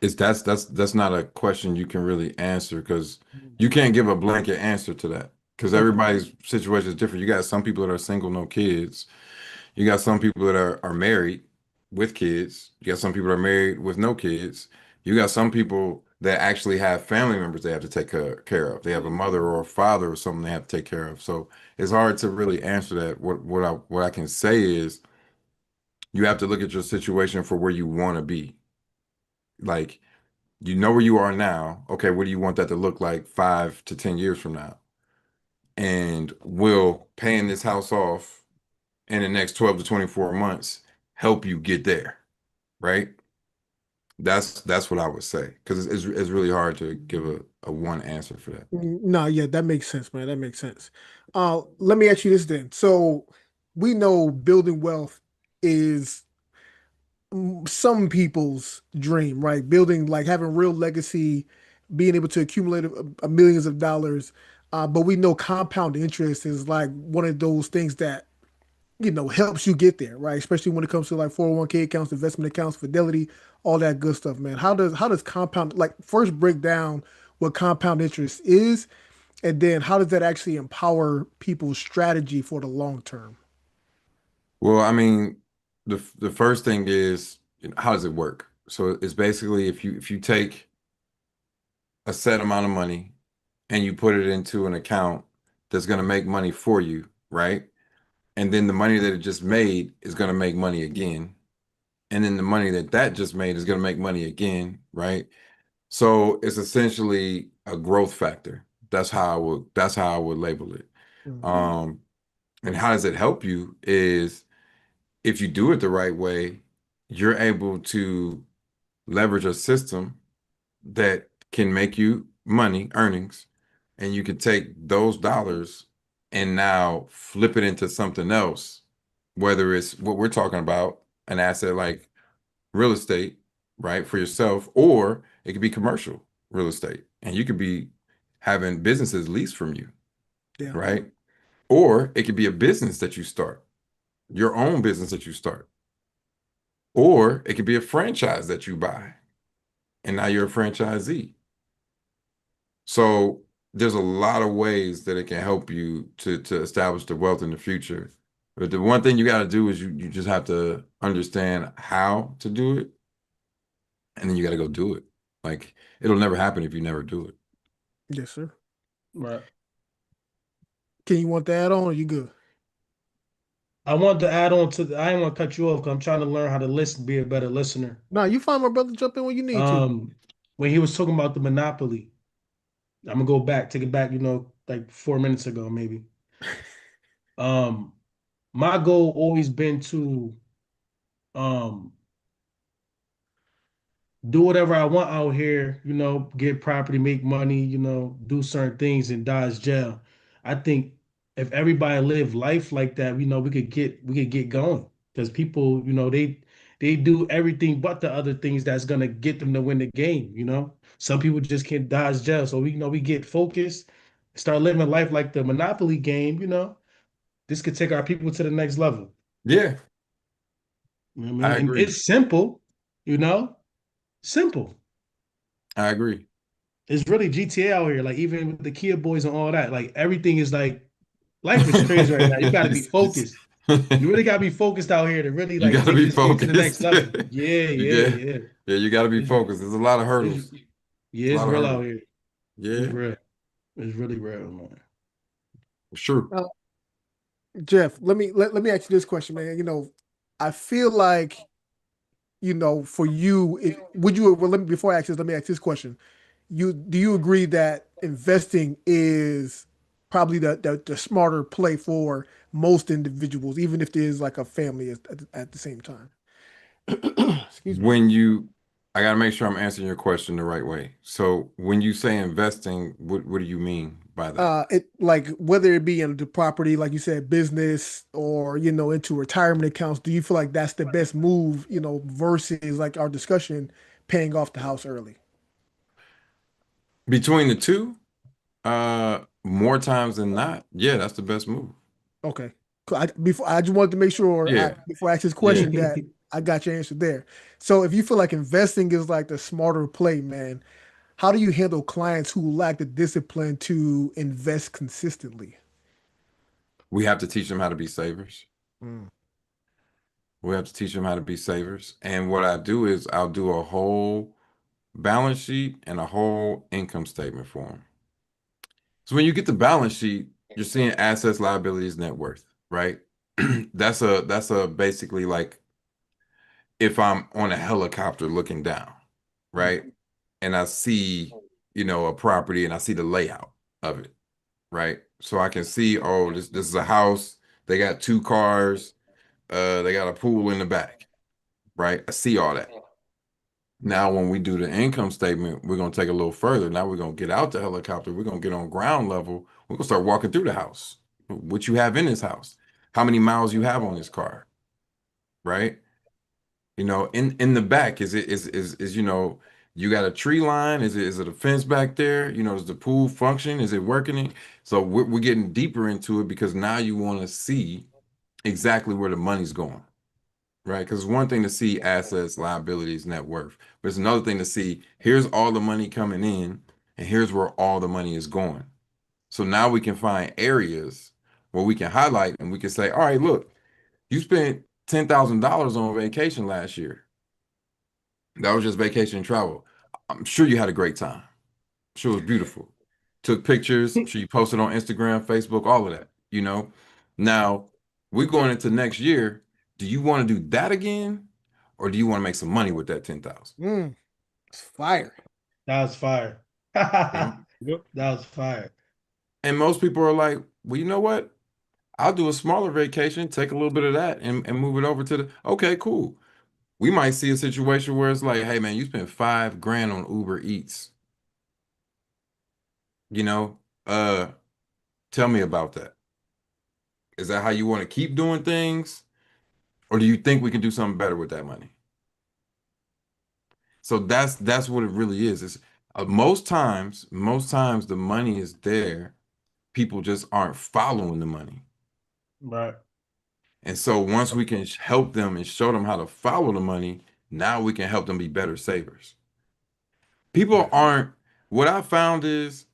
That's not a question you can really answer, because you can't give a blanket answer to that, because everybody's situation is different. You got some people that are single, no kids. You got some people that are married with kids. You got some people that are married with no kids. You got some people that actually have family members they have to take care of. They have a mother or a father or something they have to take care of. So it's hard to really answer that. What I can say is, you have to look at your situation for where you want to be. Like, you know where you are now. Okay, what do you want that to look like 5 to 10 years from now? And will paying this house off in the next 12 to 24 months help you get there, right? That's what I would say, because it's really hard to give a one answer for that. No, yeah, that makes sense, man. That makes sense. Let me ask you this then. So we know building wealth is some people's dream, right? Building, like, having real legacy, being able to accumulate millions of dollars. But we know compound interest is like one of those things that helps you get there, right? Especially when it comes to like 401k accounts, investment accounts, Fidelity, all that good stuff, man. How does compound, like, first break down what compound interest is, and then how does that actually empower people's strategy for the long term? Well, I mean, the first thing is, how does it work? So it's basically, if you take a set amount of money and you put it into an account that's going to make money for you, right? And then the money that it just made is going to make money again. And then the money that just made is going to make money again, right? So it's essentially a growth factor. That's how I would label it. Mhm. And how does it help you is, if you do it the right way, you're able to leverage a system that can make you money, earnings, and you can take those dollars and now flip it into something else, whether it's what we're talking about, an asset like real estate, right, for yourself, or it could be commercial real estate, and you could be having businesses leased from you, Yeah. right? Or it could be a business that you start, your own business that you start, or it could be a franchise that you buy, and now you're a franchisee. So there's a lot of ways that it can help you to establish the wealth in the future. But the one thing you got to do is you just have to understand how to do it, and then you got to go do it. Like it'll never happen if you never do it. Yes, sir. Right. Can you want to add on or you good? I want to add on to I didn't want to cut you off because I'm trying to learn how to listen, be a better listener. No, you find my brother. Jump in when you need to. When he was talking about the monopoly, I'm gonna go back, take it back, like 4 minutes ago, maybe. Um, my goal always been to um do whatever I want out here, get property, make money, do certain things and dodge jail. I think if everybody lived life like that, we could get going. Because people, they do everything but the other things that's gonna get them to win the game. Some people just can't dodge jail. So we get focused, start living life like the Monopoly game. This could take our people to the next level. Yeah, You know what I I mean? And agree. it's simple, you know, simple. I agree. It's really GTA out here. Like even with the Kia boys and all that, like everything is like life is crazy right now. You got to be focused. You really got to be focused out here to really You like got to take be this game to the next focused. level. Yeah, You yeah, get, yeah. yeah, you got to be It's, focused. There's a lot of it's hurdles. yeah, A it's lot of real out hurdles. here. It's Yeah, real. It's really real, man. for sure. Uh, Jeff, let me ask you this question, man. I feel like for you, would you well, before I ask this, let me ask this question. Do you agree that investing is probably the smarter play for most individuals, even if there's like a family at the same time? Excuse me. When you, I got to make sure I'm answering your question the right way. So when you say investing, what do you mean by that? It like whether it be into property, like you said, business or into retirement accounts, do you feel like that's the best move, versus like our discussion, paying off the house early? Between the two, more times than not, yeah, that's the best move. Okay. Cool. I just wanted to make sure Yeah, before I ask this yeah. question that I got your answer there. So if you feel like investing is like the smarter play, man, how do you handle clients who lack the discipline to invest consistently? We have to teach them how to be savers. Mm. We have to teach them how to be savers. And what I do is I'll do a whole balance sheet and a whole income statement for them. So when you get the balance sheet, you're seeing assets, liabilities, net worth, right? That's a basically like if I'm on a helicopter looking down, right? And I see, a property and I see the layout of it, right? So I can see, oh, this is a house. They got two cars. They got a pool in the back, right? I see all that. Now, when we do the income statement, we're gonna take a little further. Now we're gonna get out the helicopter. We're gonna get on ground level. We're gonna start walking through the house. What you have in this house? How many miles you have on this car, right? In the back, is you got a tree line? Is it a fence back there? Does the pool function? Is it working? So we're getting deeper into it because now you want to see exactly where the money's going, right? Because it's one thing to see assets, liabilities, net worth, but it's another thing to see here's all the money coming in and here's where all the money is going. So now we can find areas where we can highlight and we can say, all right, look, you spent $10,000 on vacation last year. That was just vacation and travel. I'm sure you had a great time. I'm sure it was beautiful. Took pictures. I'm sure you posted on Instagram, Facebook, all of that. Now we're going into next year. Do you want to do that again, or do you want to make some money with that 10,000? Mm, it's fire. That was fire. Mhm. That was fire. And most people are like, well, you know what? I'll do a smaller vacation, take a little bit of that, and move it over to the. Okay, cool. We might see a situation where it's like, hey man, you spent 5 grand on Uber Eats. You know, uh, tell me about that. Is that how you want to keep doing things? Or do you think we can do something better with that money? So that's what it really is. It's most times the money is there. People just aren't following the money. Right. And so once we can help them and show them how to follow the money, now we can help them be better savers. People Right. aren't, what I found is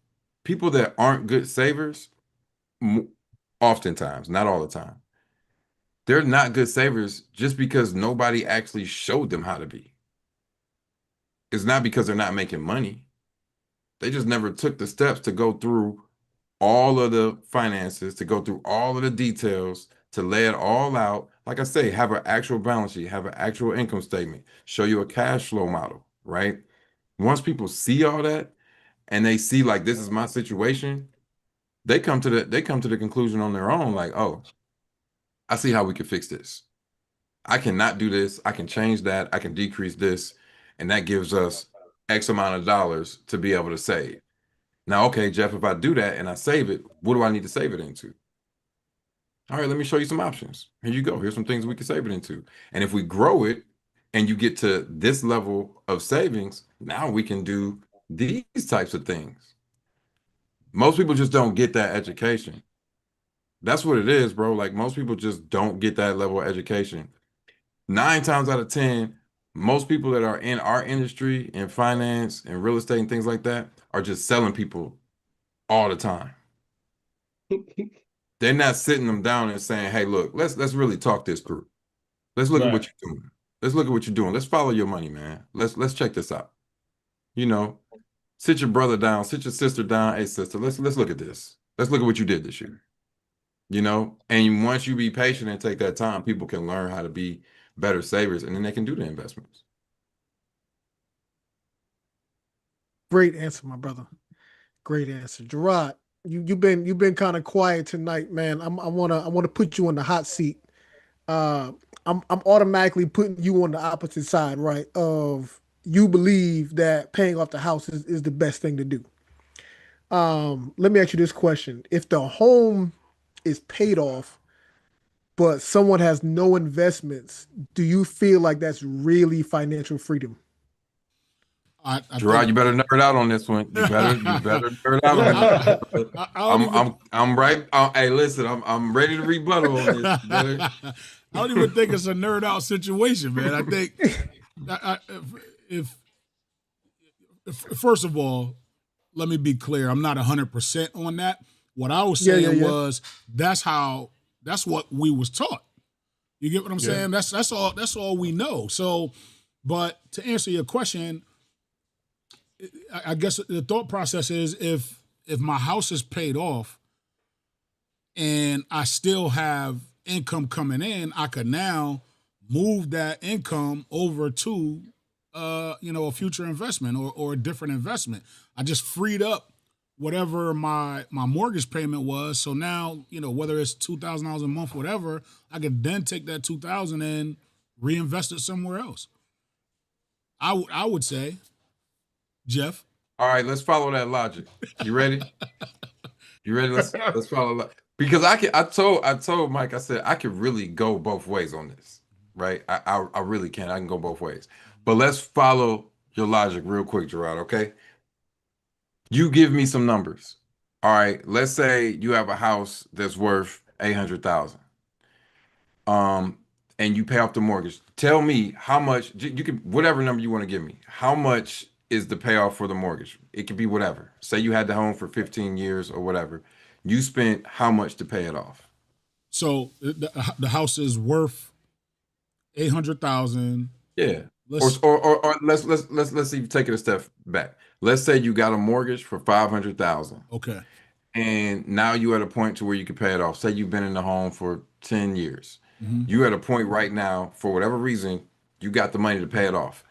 people that aren't good savers, oftentimes, not all the time, they're not good savers just because nobody actually showed them how to be. It's not because they're not making money. They just never took the steps to go through all of the finances, to go through all of the details, to lay it all out. Like I say, have an actual balance sheet, have an actual income statement, show you a cash flow model, right? Once people see all that and they see like this is my situation, they come to the conclusion on their own, like, oh, I see how we can fix this. I cannot do this. I can change that. I can decrease this. And that gives us X amount of dollars to be able to save. Now, okay, Jeff, if I do that and I save it, what do I need to save it into? All right, let me show you some options. Here you go. Here's some things we can save it into. And if we grow it and you get to this level of savings, now we can do these types of things. Most people just don't get that education. That's what it is, bro. Like most people just don't get that level of education. 9 times out of 10, most people that are in our industry, in finance and real estate and things like that, are just selling people all the time. They're not sitting them down and saying, "Hey, look, let's really talk this through. Let's look at Right. what you're doing. Let's look at what you're doing. Let's follow your money, man. Let's check this out. You know, sit your brother down, sit your sister down. Hey, sister, let's look at this. Let's look at what you did this year. You know, and once you be patient and take that time, people can learn how to be better savers, and then they can do the investments." Great answer, my brother. Great answer, Jerard. You've been kind of quiet tonight, man. I wanna put you on the hot seat. Uh, I'm automatically putting you on the opposite side, right? Of you believe that paying off the house is the best thing to do. Let me ask you this question: if the home is paid off, but someone has no investments, do you feel like that's really financial freedom? I Gerard, think you better nerd out on this one. You better nerd out on this one, brother. I don't even I'm right. Hey, listen, I'm ready to rebuttal on this. You better. I don't even think it's a nerd out situation, man. I think if, if first of all, let me be clear, I'm not 100% on that. What I was Yeah, yeah, saying yeah. was that's what we was taught. You get what I'm saying? That's all we know. So, but to answer your question, I guess the thought process is if my house is paid off and I still have income coming in, I could now move that income over to a future investment or a different investment. I just freed up whatever my mortgage payment was. So now, whether it's $2,000 a month, whatever, I could then take that 2,000 and reinvest it somewhere else. I would say, Jeff. All right, let's follow that logic. You ready? You ready? Let's follow because I told Mike, I said I could really go both ways on this, right? I really can. I can go both ways. But let's follow your logic real quick, Gerard, okay? You give me some numbers. All right, let's say you have a house that's worth 800,000. Um, and you pay off the mortgage. Tell me how much you can, whatever number you want to give me. How much is the payoff for the mortgage? It could be whatever. Say you had the home for 15 years or whatever. You spent how much to pay it off? So the house is worth 800,000. Yeah. Let's Or let's even take it a step back. Let's say you got a mortgage for 500,000. Okay. And now you're at a point to where you can pay it off. Say you've been in the home for 10 years. Mm-hmm. You're at a point right now, for whatever reason, you got the money to pay it off.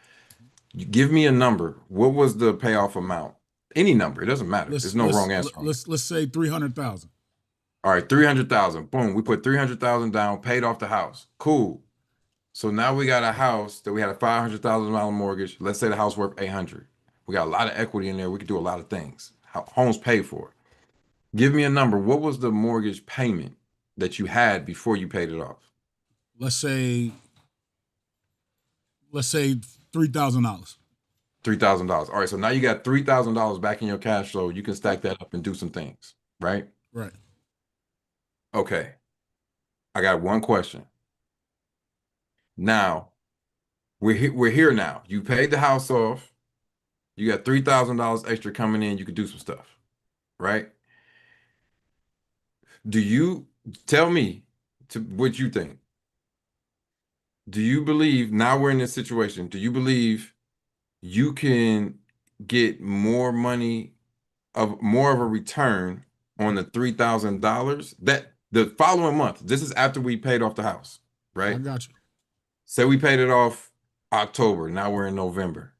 You give me a number. What was the payoff amount? Any number. It doesn't matter. There's no wrong answer. Let's say 300,000. All right, 300,000. Boom. We put 300,000 down, paid off the house. Cool. So now we got a house that we had a $500,000 mortgage. Let's say the house worth 800. We got a lot of equity in there. We could do a lot of things. Homes paid for. Give me a number. What was the mortgage payment that you had before you paid it off? Let's say $3,000. $3,000. All right, so now you got $3,000 back in your cash flow. You can stack that up and do some things, right? Right. Okay. I got one question. Now, we're here now. You paid the house off. You got $3,000 extra coming in. You could do some stuff, right? Do you tell me what you think? Do you believe now we're in this situation? Do you believe you can get more of a return on the $3,000 that the following month? This is after we paid off the house, I right? got you. Say we paid it off October. Now we're in November.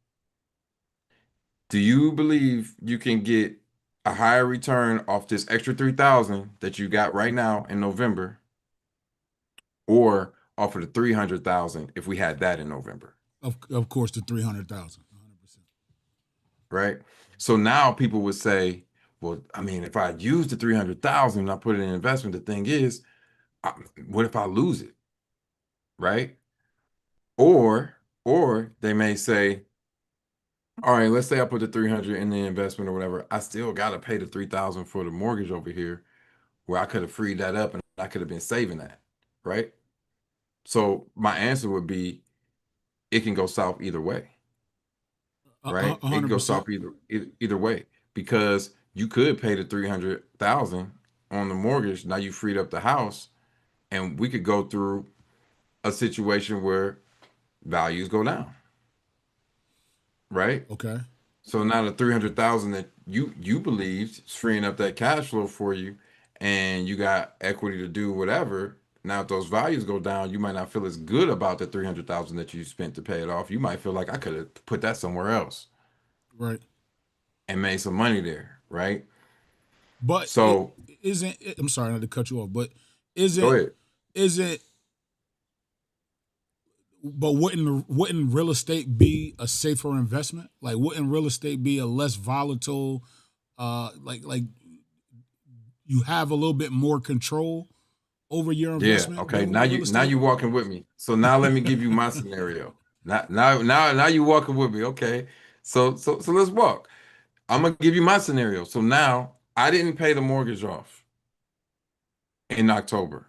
Do you believe you can get a higher return off this extra 3,000 that you got right now in November, or off of the 300,000 if we had that in November, Of course, the 300,000. 100%. right? So now people would say, well, I mean, if I use the 300,000 and I put it in investment, the thing is, what if I lose it, right? Or they may say, all right, let's say I put the 300 in the investment or whatever. I still got to pay the 3,000 for the mortgage over here, where I could have freed that up and I could have been saving that, right? So my answer would be, it can go south either way, right? It can go 100%. south either way, because you could pay the 300,000 on the mortgage. Now you freed up the house, and we could go through a situation where values go down, right? Okay. So now the 300,000 that you believed is freeing up that cash flow for you, and you got equity to do whatever. Now, if those values go down, you might not feel as good about the 300,000 that you spent to pay it off. You might feel like, I could have put that somewhere else Right. and made some money there, right? But it So isn't. I'm sorry not to cut you off, but go isn't ahead. isn't. But wouldn't real estate be a safer investment? Like, wouldn't real estate be a less volatile? Like you have a little bit more control over your Yeah. investment Okay. than with real Now estate. you walking with me. So now let me give you my scenario. Now you walking with me. Okay. So let's walk. I'm gonna give you my scenario. So now I didn't pay the mortgage off in October.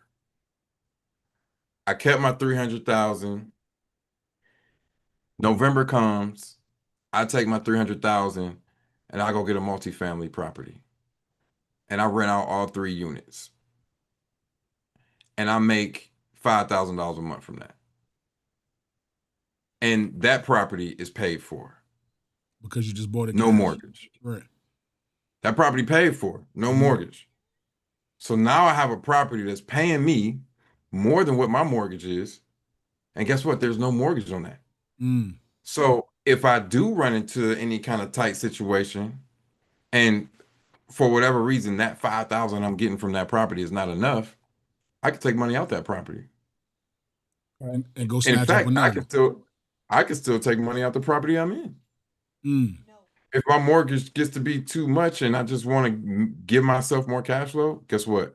I kept my 300,000. November comes, I take my 300,000 and I go get a multifamily property. And I rent out all 3 units. And I make $5,000 a month from that. And that property is paid for. Because you just bought it No cash. mortgage. Right. That property paid for, no mortgage. So now I have a property that's paying me more than what my mortgage is. And guess what? There's no mortgage on that. Mm. So if I do run into any kind of tight situation, and for whatever reason that 5,000 I'm getting from that property is not enough, I could take money out that property. And go In snatch up fact, another. I could still take money out the property I'm in. Mm. If my mortgage gets to be too much and I just want to give myself more cash flow, guess what?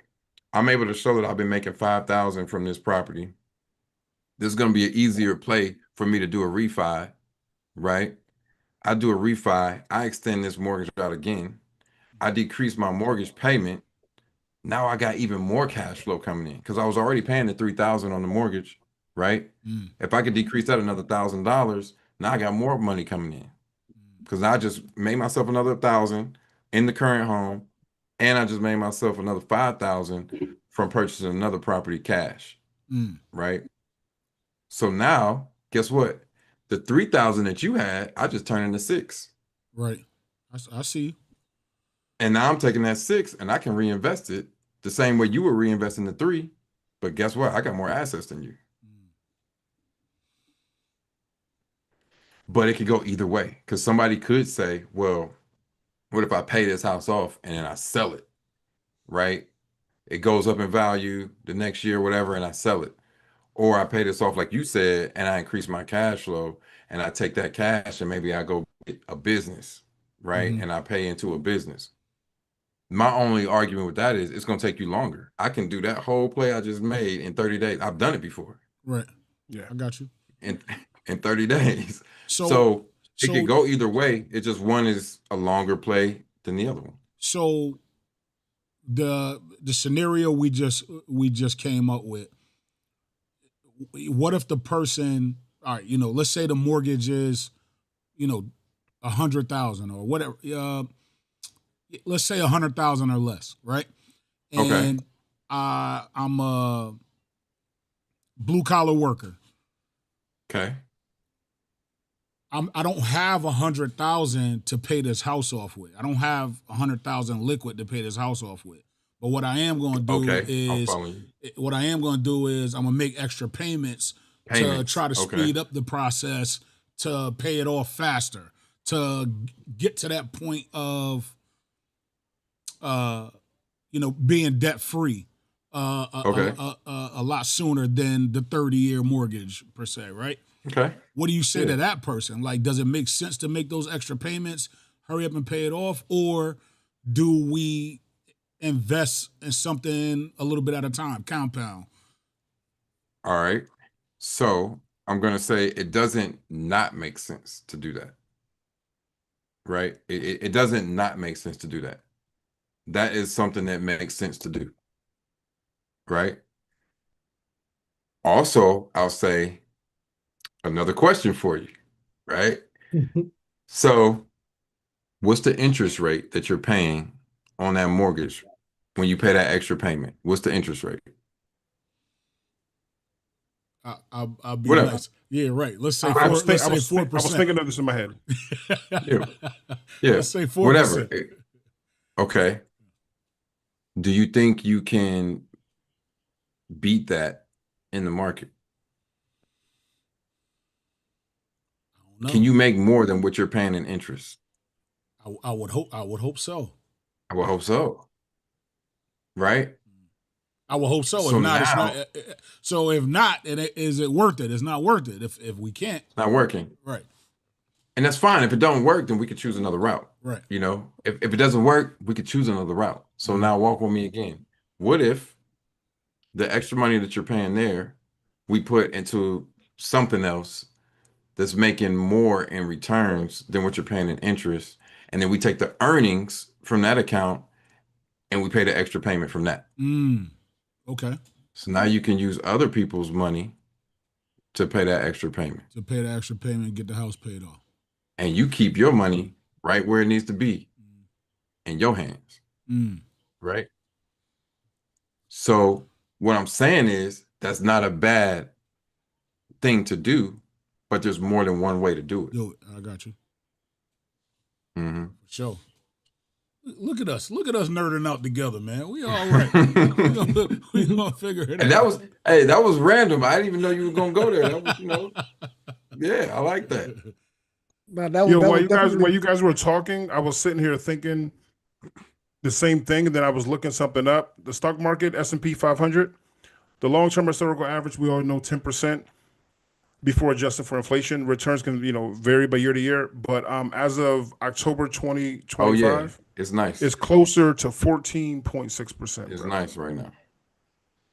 I'm able to show that I've been making 5,000 from this property. This is going to be an easier play for me to do a refi, right? I do a refi, I extend this mortgage out again. I decrease my mortgage payment. Now I got even more cash flow coming in because I was already paying the 3,000 on the mortgage, right? Mm. If I could decrease that another $1,000, now I got more money coming in because I just made myself another 1,000 in the current home, and I just made myself another 5,000 from purchasing another property cash, Mm. right? So now, guess what? The 3,000 that you had, I just turned into 6. Right. I see. And now I'm taking that 6 and I can reinvest it the same way you were reinvesting the 3. But guess what? I got more assets than you. Mm. But it could go either way, because somebody could say, well, what if I pay this house off and then I sell it, right? It goes up in value the next year, whatever, and I sell it. Or I pay this off, like you said, and I increase my cash flow and I take that cash and maybe I go get a business, right? Mhm. And I pay into a business. My only argument with that is it's going to take you longer. I can do that whole play I just made in 30 days. I've done it before Right. Yeah. I got you. in 30 days. So So it so could go either way. It's just one is a longer play than the other one. so the scenario we just came up with, what if the person, all right, let's say the mortgage is, 100,000 or whatever, let's say 100,000 or less, right? Okay. And I'm a blue collar worker. Okay. I don't have 100,000 to pay this house off with. I don't have 100,000 liquid to pay this house off with. But what I am going to do Okay. I'm is, following you. what I am going to do is, I'm gonna make extra payments to try to Okay. speed up the process to pay it off faster, to get to that point of, being debt free, Okay. a lot sooner than the 30-year mortgage per se, right? Okay. What do you say Yeah. to that person? Like, does it make sense to make those extra payments, hurry up and pay it off, or do we invest in something a little bit at a time, compound? All right. So I'm going to say it doesn't not make sense to do that. Right? It doesn't not make sense to do that. That is something that makes sense to do. Right? Also, I'll say another question for you. Right? So what's the interest rate that you're paying on that mortgage when you pay that extra payment? What's the interest rate? I'll be Whatever. nice. Yeah, right. Let's say I was 4%. thinking of this in my head. Yeah. Yeah. Let's say 4%. Whatever. Okay. Do you think you can beat that in the market? I don't know. Can you make more than what you're paying in interest? I would hope. I would hope so. I would hope so. Right? I would hope so. So If not, it's now- not. So if not, is it worth it? It's not worth it. If we can't, It's not working. right, And that's fine. If it don't work, then we could choose another route. right. You know, if it doesn't work, we could choose another route. So now walk with me again. What if the extra money that you're paying there, we put into something else that's making more in returns than what you're paying in interest, and then we take the earnings from that account and we pay the extra payment from that. Okay. So now you can use other people's money to pay that extra payment, To pay the extra payment and get the house paid off. and you keep your money right where it needs to be in your hands. Right? So what I'm saying is that's not a bad thing to do, but there's more than one way to do it. Do it. I got you. Mhm. For sure. Look at us. Look at us nerding out together, man. We all right. we gonna figure it And out. that was random. I didn't even know you were gonna go there. That was, yeah, I like that. Now, that was, Yo, that while was you guys definitely- while you guys were talking, I was sitting here thinking the same thing, and then I was looking something up. The stock market, S&P 500, the long-term historical average, we all know 10% before adjusted for inflation. Returns can vary by year to year, but as of October 2025, Oh yeah, it's nice. it's closer to 14.6%. It's nice right now.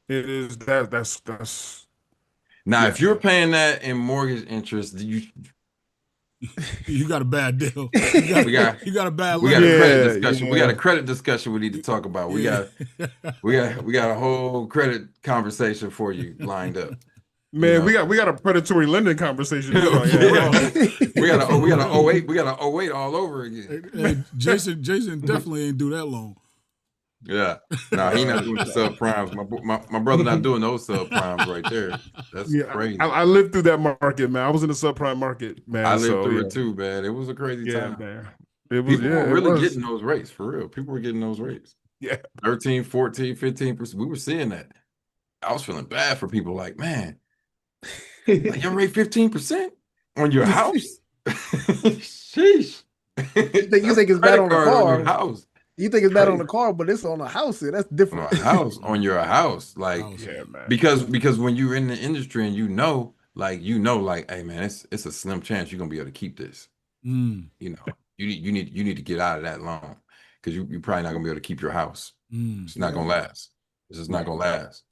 It is that's Now, Yeah. if you're paying that in mortgage interest, You got a bad deal. we got You got a bad we got lender. a credit Yeah, discussion. We got a credit discussion we need to talk about. We got a whole credit conversation for you lined up. man. We got a predatory lending conversation. Yeah. we got an 08 all over again. Hey, Jason definitely ain't do that long. Yeah. No, he not doing the subprimes. My brother not doing those subprimes right there. That's Yeah, crazy. I lived through that market, man. I was in the subprime market, man. I lived so, through yeah. it too, man. It was a crazy Yeah, time. man. It was People yeah, were it really was. getting those rates for real. People were getting those rates. Yeah. 13, 14, 15%. We were seeing that. I was feeling bad for people like, man, like your rate 15% on your house? Sheesh. You think it's bad on the Your car. house. You think it's bad on the Crazy. car, but it's on a house here. That's On different. a house, on your house. Like, House. Yeah, man. because when you're in the industry and like, hey man, it's a slim chance you're gonna be able to keep this. You need to get out of that loan because you're probably not gonna be able to keep your house. It's not gonna last. It's just not gonna last.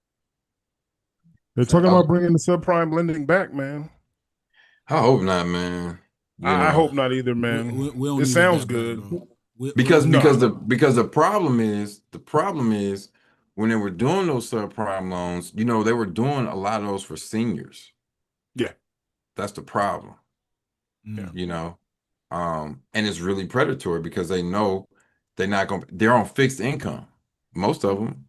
They're talking about bringing the subprime lending back, man. I hope not, man. You I know. hope not either, man. We don't It need sounds that back, good. bro. because No. the problem is when they were doing those subprime loans, they were doing a lot of those for seniors. Yeah. That's the problem. Mm. And it's really predatory because they know they're on fixed income. Most of them.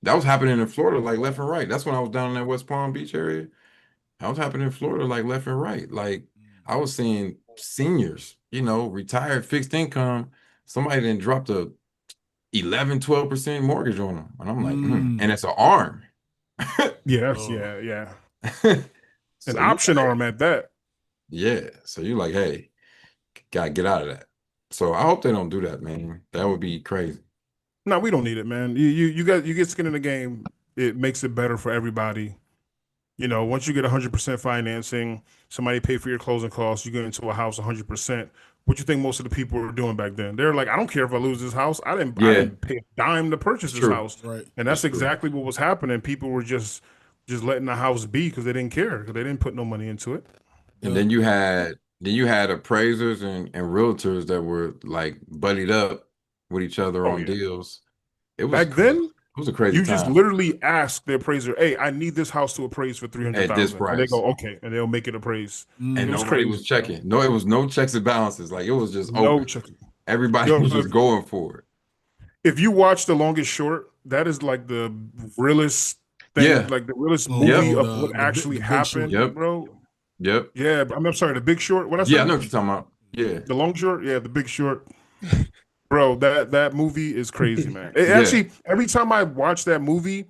That was happening in Florida, like left and right. That's when I was down in that West Palm Beach area. That was happening in Florida, like left and right. Like I was seeing seniors, retired fixed income. Somebody then dropped a 11, 12% mortgage on them. And I'm like, and it's an arm. Yes, Oh. yeah. An So option arm at that. yeah. So you're like, hey, gotta get out of that. So I hope they don't do that, man. That would be crazy. No, we don't need it, man. You get skin in the game. It makes it better for everybody. Once you get 100% financing, somebody pay for your closing costs, you get into a house 100%. What you think most of the people were doing back then? They're like, I don't care if I lose this house. I Yeah, didn't pay a dime to purchase it's this true. house, Right. and It's that's true. exactly what was happening. People were just letting the house be because they didn't care because they didn't put no money into it. And Yeah. then you had appraisers and realtors that were like buddied up with each other Oh on yeah. deals. It was Back crazy. then, It was a crazy you just time literally ask the appraiser, "Hey, I need this house to appraise for three hundred at this thousand," and they price. go, "Okay," and they'll make it appraise. And It was nobody crazy, was bro. checking. No, it was no checks and balances. Like it was just No open. chicken. Everybody Yo, was just going for it. if you watch The Longest Short, that is like the realest thing, Yeah. like the realest Oh, Yep. movie oh, of what actually the Big Short. happened, Yep. bro. Yep. Yeah, I'm sorry, The Big Short. What I Yeah, I say? know what you're talking about. Yeah. The Long Short. Yeah, The Big Short. Bro, that movie is crazy, man. It Yeah. actually, every time I watch that movie,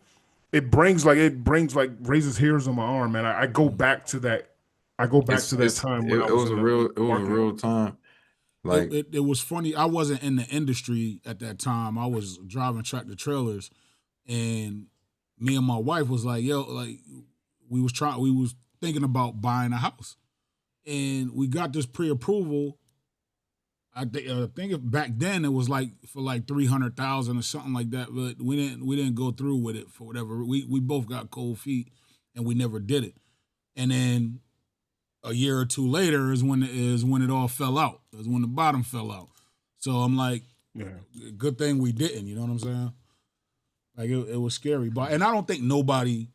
it brings raises hairs on my arm, man. I go back to that. I go back It's to that it's time it, when I it was was in a the real it was a market. real time. Like It was funny. I wasn't in the industry at that time. I was driving tractor trailers, and me and my wife was like, "Yo, like we was thinking about buying a house, and we got this pre-approval. I think back then it was like for like 300,000 or something like that, but we didn't go through with it for whatever. We both got cold feet, and we never did it. And then a year or two later is when it all fell out. Is when the bottom fell out. So I'm like, Yeah. good thing we didn't. You know what I'm saying? Like it was scary, but and I don't think nobody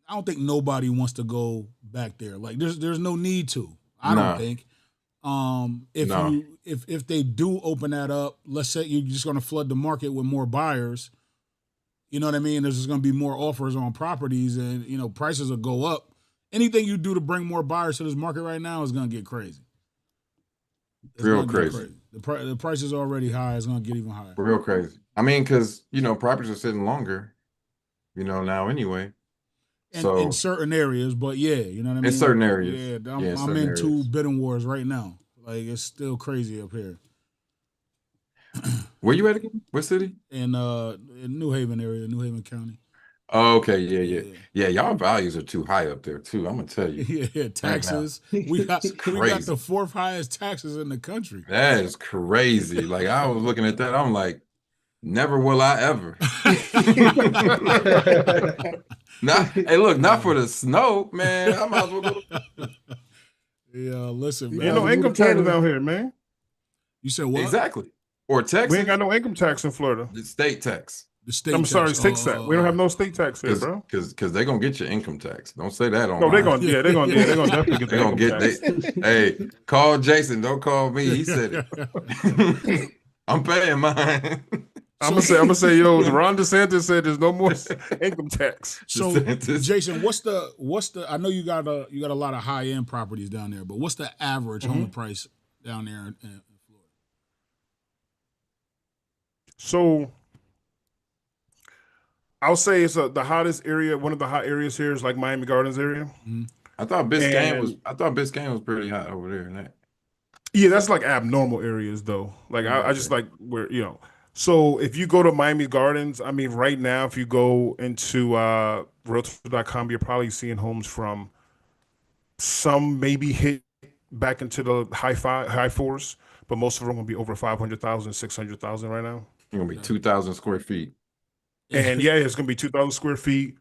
wants to go back there. Like there's no need to. I don't nah, think. If no. if they do open that up, let's say you're just going to flood the market with more buyers. You know what I mean? There's just going to be more offers on properties, and prices will go up. Anything you do to bring more buyers to this market right now is going to get crazy. It's Real going to get crazy. crazy. The price is already high. It's going to get even higher. Real crazy. I mean, because properties are sitting longer, now anyway. And in So certain areas, but yeah, you know what I mean? in certain Like, areas. yeah, Yeah, in I'm certain in two areas. bidding wars right now. Like it's still crazy up here. Where you at again? What city? In New Haven area, New Haven County. Oh, okay, yeah, yeah. Yeah. Yeah, y'all values are too high up there too. I'm gonna tell you Yeah, right now. taxes. We got It's we got the crazy. fourth highest taxes in the country. That is crazy. Like I was looking at that, I'm like, never will I ever. Not, hey, look, not for the snow, man. I might as well go. Yeah, listen, You Ain't guys no man. move to income tax Canada. down here, man. You said what? Exactly. Or We ain't Texas, got no income tax in Florida. the state tax. The state I'm sorry, tax. state tax. We don't have no state tax here, Because bro. because they're gonna get your income tax. Don't say that No, they're online. gonna, yeah, they're gonna definitely get the They're gonna income get tax. hey, call Jason, don't call me. He said it. I'm paying mine. I'm gonna say, yo, Ron DeSantis said there's no more income tax. So, DeSantis. Jason, what's the? I know you got a lot of high end properties down there, but what's the average home price down there in Florida? So I'll say it's the hottest area. One of the hot areas here is like Miami Gardens area. I thought Biscayne was And I thought Biscayne was pretty hot over there. And that. yeah, that's like abnormal areas though. Like I just like where So if you go to Miami Gardens, I mean, right now, if you go into Realtor.com, you're probably seeing homes from some maybe hit back into the high fours, but most of them are gonna be over 500,000, 600,000 right now. It's gonna be 2,000 square feet. And yeah, it's gonna be 2,000 square feet.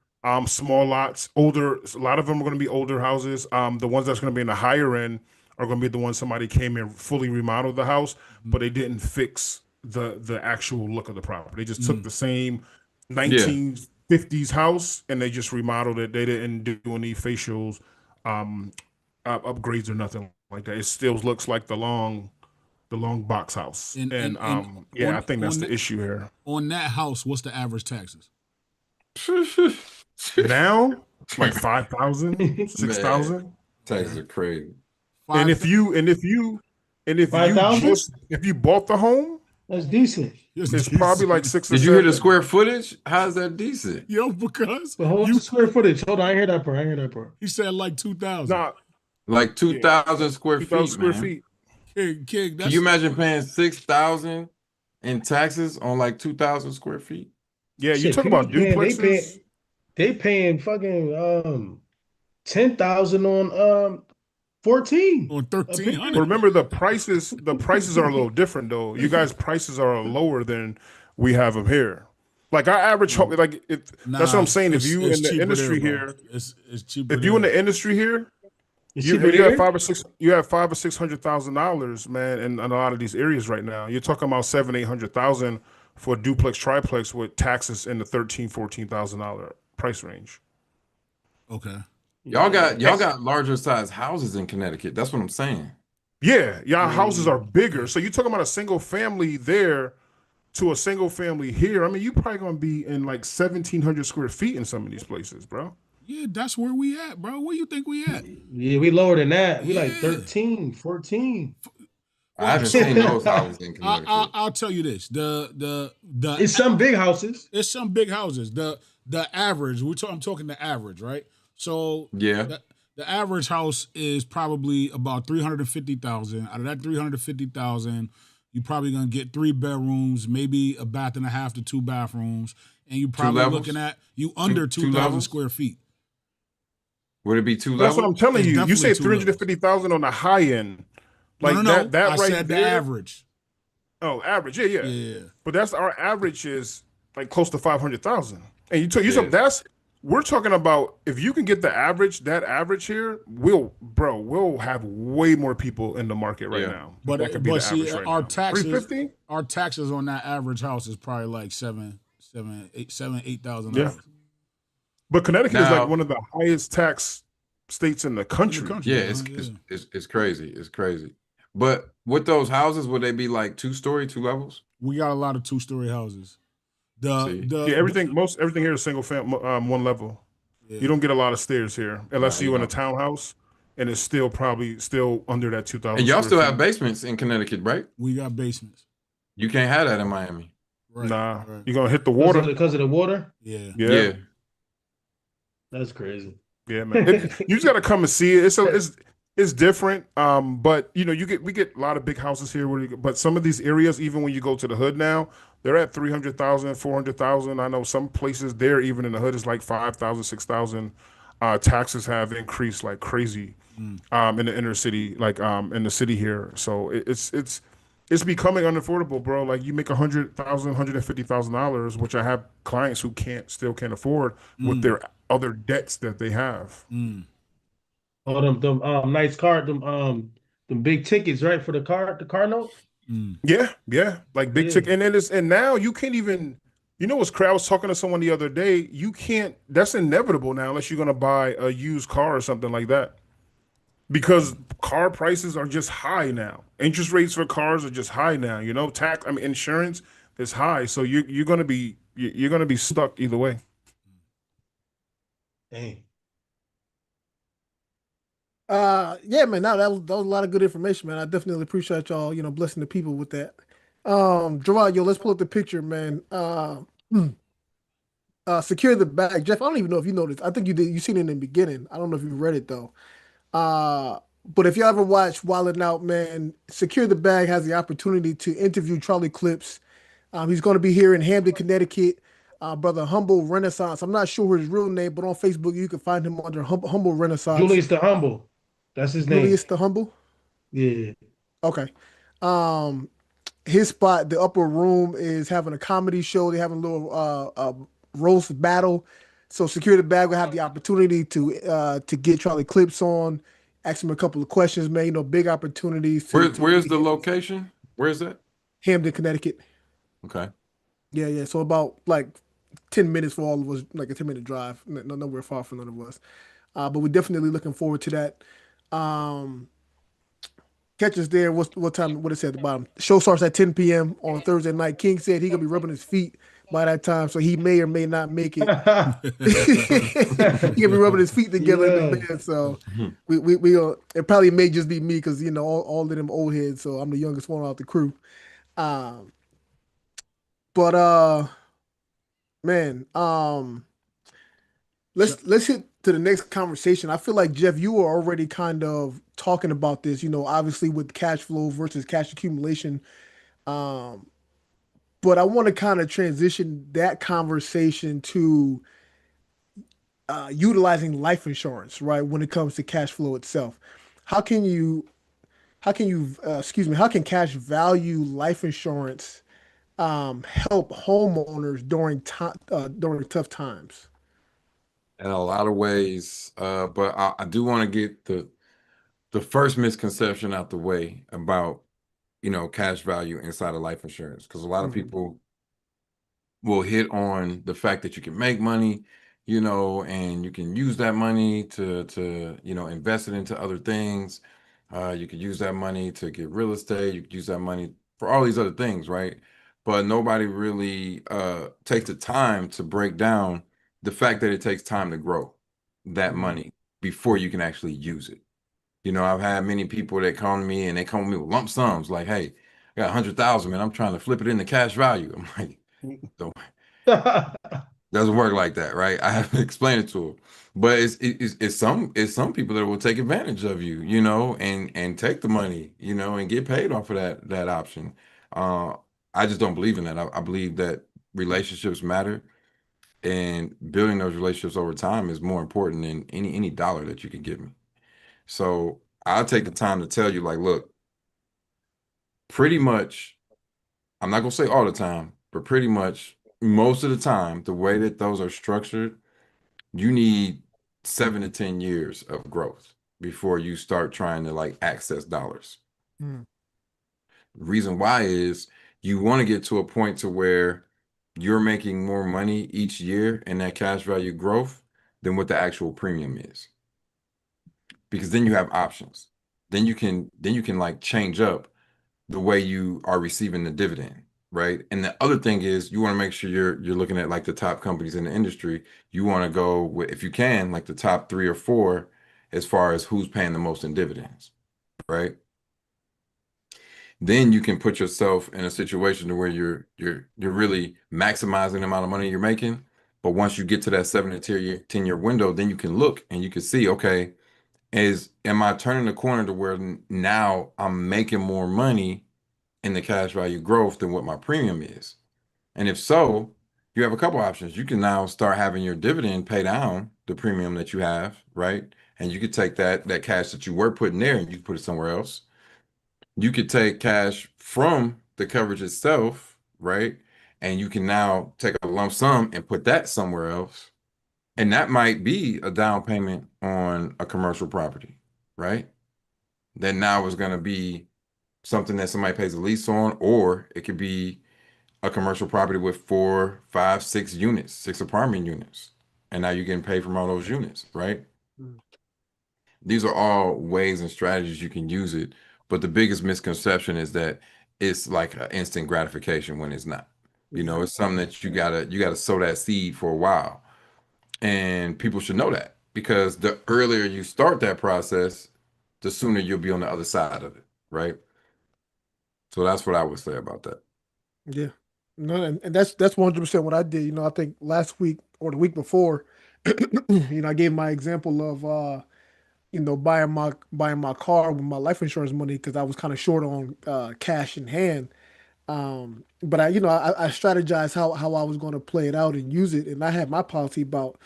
Small lots, older. A lot of them are gonna be older houses. The ones that's gonna be in the higher end are gonna be the ones somebody came in fully remodeled the house, but they didn't fix the actual look of the property. They just took the same 1950s house and they just remodeled it. They didn't do any facials, upgrades or nothing like that. It still looks like the long box house. And yeah, I think that's the issue here. On that house, what's the average taxes? Now, like 5,000, six Man, thousand. taxes are crazy. And Five. if you and if you and if you 5,000? just if you bought the home, That's decent. it's probably like 6 or Did you hear the 7. square footage? How's that decent? Yo, because But what's you the square footage? Hold on, I hear that part. I hear that part. he said like 2,000. Nah, Like yeah, 2,000 square 2,000 feet, square man. feet. King, Can you imagine paying 6,000 in taxes on like 2,000 square feet? Yeah, you Shit, talk people about paying duplexes. they paying fucking 10,000 on 14 on a But 1,300. period. remember the prices are a little different though. You guys' prices are lower than we have them here. Like our average home, like if that's what I'm Nah, saying. If you it's in the cheaper there, industry bro. here, It's cheaper if you in there. the industry here, It's you cheaper you have there. $500,000 or $600,000, man, in a lot of these areas right now. You're talking about 700,000-800,000 for a duplex triplex with taxes in the $13,000-$14,000 price range. Okay. Y'all Yeah. got larger size houses in Connecticut. That's what I'm saying. Yeah, y'all houses Yeah. are bigger. So you're talking about a single family there to a single family here. I mean, you probably gonna be in like 1,700 square feet in some of these places, bro. Yeah, that's where we at, bro. Where you think we at? Yeah, we lower than that. We like Yeah. 13, 14. I Well, haven't so seen those look, houses in Connecticut. I'll tell you this: It's some big houses. it's some big houses. The average I'm talking the average, right? So Yeah. the average house is probably about 350,000. Out of that 350,000, you're probably gonna get 3 bedrooms, maybe a bath and a half to 2 bathrooms, and you're probably levels? looking at you under Two 2,000 levels? square feet. Would it be two That's what I'm levels? telling It's you. You definitely say 2 levels. 350,000 on the high end, No, like no, that. no. That I right said the there. average. Oh, average. Yeah, yeah. Yeah. But that's our average is like close to 500,000. And you Yeah. that's we're talking about if you can get the average, that average here, we'll have way more people in the market right Yeah. now. That could be But the see, average right our now. taxes 350? our taxes on that average house is probably like $8,000 Yeah. But Connecticut is like Now, one of the highest tax states in the in the country. country. yeah, Yeah. it's crazy. It's crazy. But with those houses, would they be like 2-story, 2 levels? We got a lot of 2-story houses. See? Yeah, everything here is single family, one level. Yeah. You don't get a lot of stairs here unless Nah, you you're in a don't. townhouse, and it's still probably still under that 2,000 And y'all square still feet. have basements in Connecticut, right? We got basements. You can't have that in Miami. Right. Nah, Right. you're gonna hit the Because water. of the water? Yeah. Yeah, Yeah. That's crazy. yeah, man. You just gotta come and see it. It's different. But we get a lot of big houses here. But some of these areas, even when you go to the hood now, they're at 300,000, 400,000. I know some places there, even in the hood, is like 5,000, 6,000. Taxes have increased like crazy. In the inner city, like in the city here. So it's becoming unaffordable, bro. Like you make $100,000, $150,000, which I have clients who still can't afford with their other debts that they have. Oh, them nice card, them big tickets, right? For the car note? Yeah, like big Yeah. ticket, and now you can't even. You know what's crazy? I was talking to someone the other day. You can't. That's inevitable now, unless you're gonna buy a used car or something like that. Because car prices are just high now. Interest rates for cars are just high now. Insurance is high, so you're gonna be stuck either way. Dang. Yeah, man. Now that was a lot of good information, man. I definitely appreciate y'all, blessing the people with that. Jerard, yo, let's pull up the picture, man. Secure the bag. Jeff, I don't even know if you noticed. I think you did. You seen it in the beginning. I don't know if you read it though. But if you ever watch Wildin' Out, man, Secure the Bag has the opportunity to interview Charlie Clips. He's going to be here in Hamden, Connecticut. Brother Humble Renaissance. I'm not sure his real name, but on Facebook you can find him under Humble Renaissance. Julius the Humble. That's his name. Julius the Humble. Yeah. Okay. His spot, the upper room, is having a comedy show. They're having a little roast battle. So Secure the Bag will have the opportunity to get Charlie Clips on, ask him a couple of questions, man. Big opportunities. Where's the location? Where's that? Hamden, Connecticut. Okay. Yeah. So about like 10 minutes for all of us, like a 10-minute drive. Nowhere far from none of us. But we're definitely looking forward to that. Catch us there. What time? What it say at the bottom? Show starts at 10 p.m. on Thursday night. King said he gonna be rubbing his feet by that time, so he may or may not make it. He can be rubbing his feet together in the Yeah. bed. So we it probably may just be me because all of them old heads. So I'm the youngest one out the crew. Um, but man, So, let's hit to the next conversation. I feel like Jeff, you were already kind of talking about this. Obviously with cash flow versus cash accumulation. Um, but I want to kind of transition that conversation to utilizing life insurance, right? When it comes to cash flow itself, how can you, excuse me, how can cash value life insurance help homeowners during tough times? In a lot of ways. But I do want to get the first misconception out the way about, cash value inside of life insurance. Because a lot of Mhm. people will hit on the fact that you can make money, and you can use that money to invest it into other things. You could use that money to get real estate. You could use that money for all these other things, right? But nobody really takes the time to break down the fact that it takes time to grow that Mhm. money before you can actually use it. I've had many people that come to me and they come to me with lump sums like, "Hey, I got 100,000, man. I'm trying to flip it into cash value." I'm like, "Don't doesn't work like that, right?" I have to explain it to them. But it's some people that will take advantage of you, and take the money, and get paid off of that option. Uh, I just don't believe in that. I believe that relationships matter, and building those relationships over time is more important than any dollar that you can give me. So I'll take the time to tell you, like, look, pretty much, I'm not gonna say all the time, but pretty much most of the time, the way that those are structured, you need 7 to 10 years of growth before you start trying to like access dollars. Mhm. The reason why is you want to get to a point to where you're making more money each year in that cash value growth than what the actual premium is. Because then you have options. Then you can like change up the way you are receiving the dividend, right? And the other thing is you want to make sure you're looking at like the top companies in the industry. You want to go with, if you can, like the top 3 or 4 as far as who's paying the most in dividends, right? Then you can put yourself in a situation to where you're really maximizing the amount of money you're making. But once you get to that 7 to 10 year window, then you can look and you can see, okay, am I turning the corner to where now I'm making more money in the cash value growth than what my premium is? And if so, you have a couple options. You can now start having your dividend pay down the premium that you have, right? And you could take that cash that you were putting there and you could put it somewhere else. You could take cash from the coverage itself, right? And you can now take a lump sum and put that somewhere else. And that might be a down payment on a commercial property, right? That now is going to be something that somebody pays a lease on, or it could be a commercial property with 4, 5, 6 units, 6 apartment units. And now you're getting paid from all those units, right? Mhm. These are all ways and strategies you can use it. But the biggest misconception is that it's like an instant gratification when it's not. It's Exactly. something that you gotta sow that seed for a while. And people should know that because the earlier you start that process, the sooner you'll be on the other side of it, right? So that's what I would say about that. Yeah. No, and that's 100% what I did. I think last week or the week before, I gave my example of buying my car with my life insurance money because I was kind of short on cash in hand. But I strategized how I was going to play it out and use it, and I had my policy about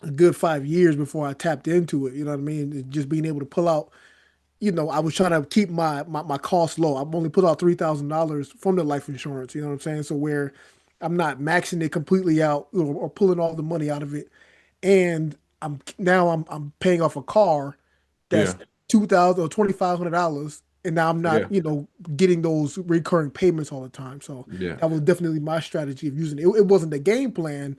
a good 5 years before I tapped into it. You know what I mean? And just being able to pull out. I was trying to keep my costs low. I've only put out $3,000 from the life insurance. You know what I'm saying? So where I'm not maxing it completely out or pulling all the money out of it, and I'm paying off a car that's Yeah, 2,000 or $2,500, and now I'm not yeah, getting those recurring payments all the time. So yeah. that was definitely my strategy of using it. It wasn't the game plan,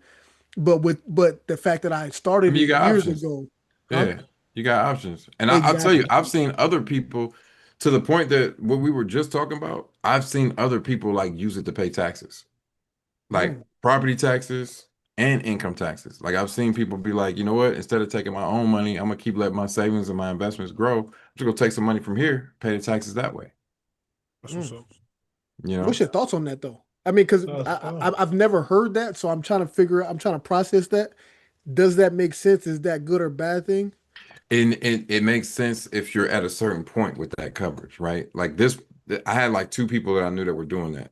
but the fact that I I started mean, you it got years options. ago, huh? Yeah, you got options. And I'll tell you, Exactly. I've seen other people to the point that what we were just talking about, I've seen other people like use it to pay taxes. like property taxes and income taxes. Like I've seen people be like, you know what? Instead of taking my own money, I'm gonna keep letting my savings and my investments grow. I'm just gonna take some money from here, pay the taxes that way. That's what's Mm. up. You know, What's your thoughts on that though? I mean, because That's fine. I've never heard that, so I'm trying to figure out. I'm trying to process that. Does that make sense? Is that good or bad thing? and it makes sense if you're at a certain point with that coverage, right? Like this, I had like two people that I knew that were doing that,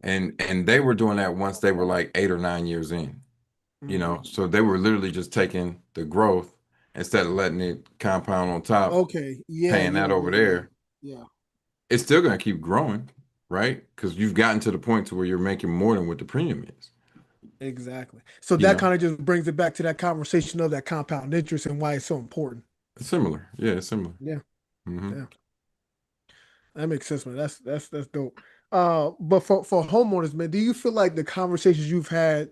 and they were doing that once they were like 8 or 9 years in. You Mm. know, so they were literally just taking the growth instead of letting it compound on top, Okay. Yeah. paying Yeah. that over Yeah. Yeah. there. Yeah. It's still going to keep growing, right? Because you've gotten to the point to where you're making more than what the premium is. Exactly. So You that know, kind of just brings it back to that conversation of that compound interest and why it's so important. it's similar. Yeah, it's similar. Yeah. Hmm. Yeah. That makes sense, man. That's dope. But for homeowners, man, do you feel like the conversations you've had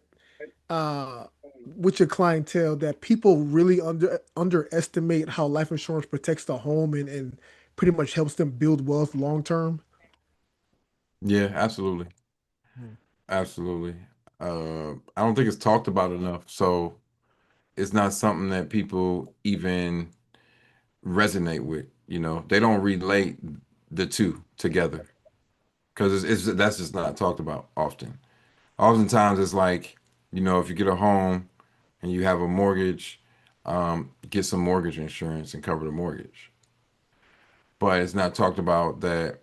uh with your clientele that people really underestimate how life insurance protects the home and pretty much helps them build wealth long term? Yeah, absolutely. Mm. Absolutely. I don't think it's talked about enough. So it's not something that people even resonate with. You know, they don't relate the two together because that's just not talked about often. Oftentimes, it's like, you know, if you get a home and you have a mortgage, get some mortgage insurance and cover the mortgage. But it's not talked about that,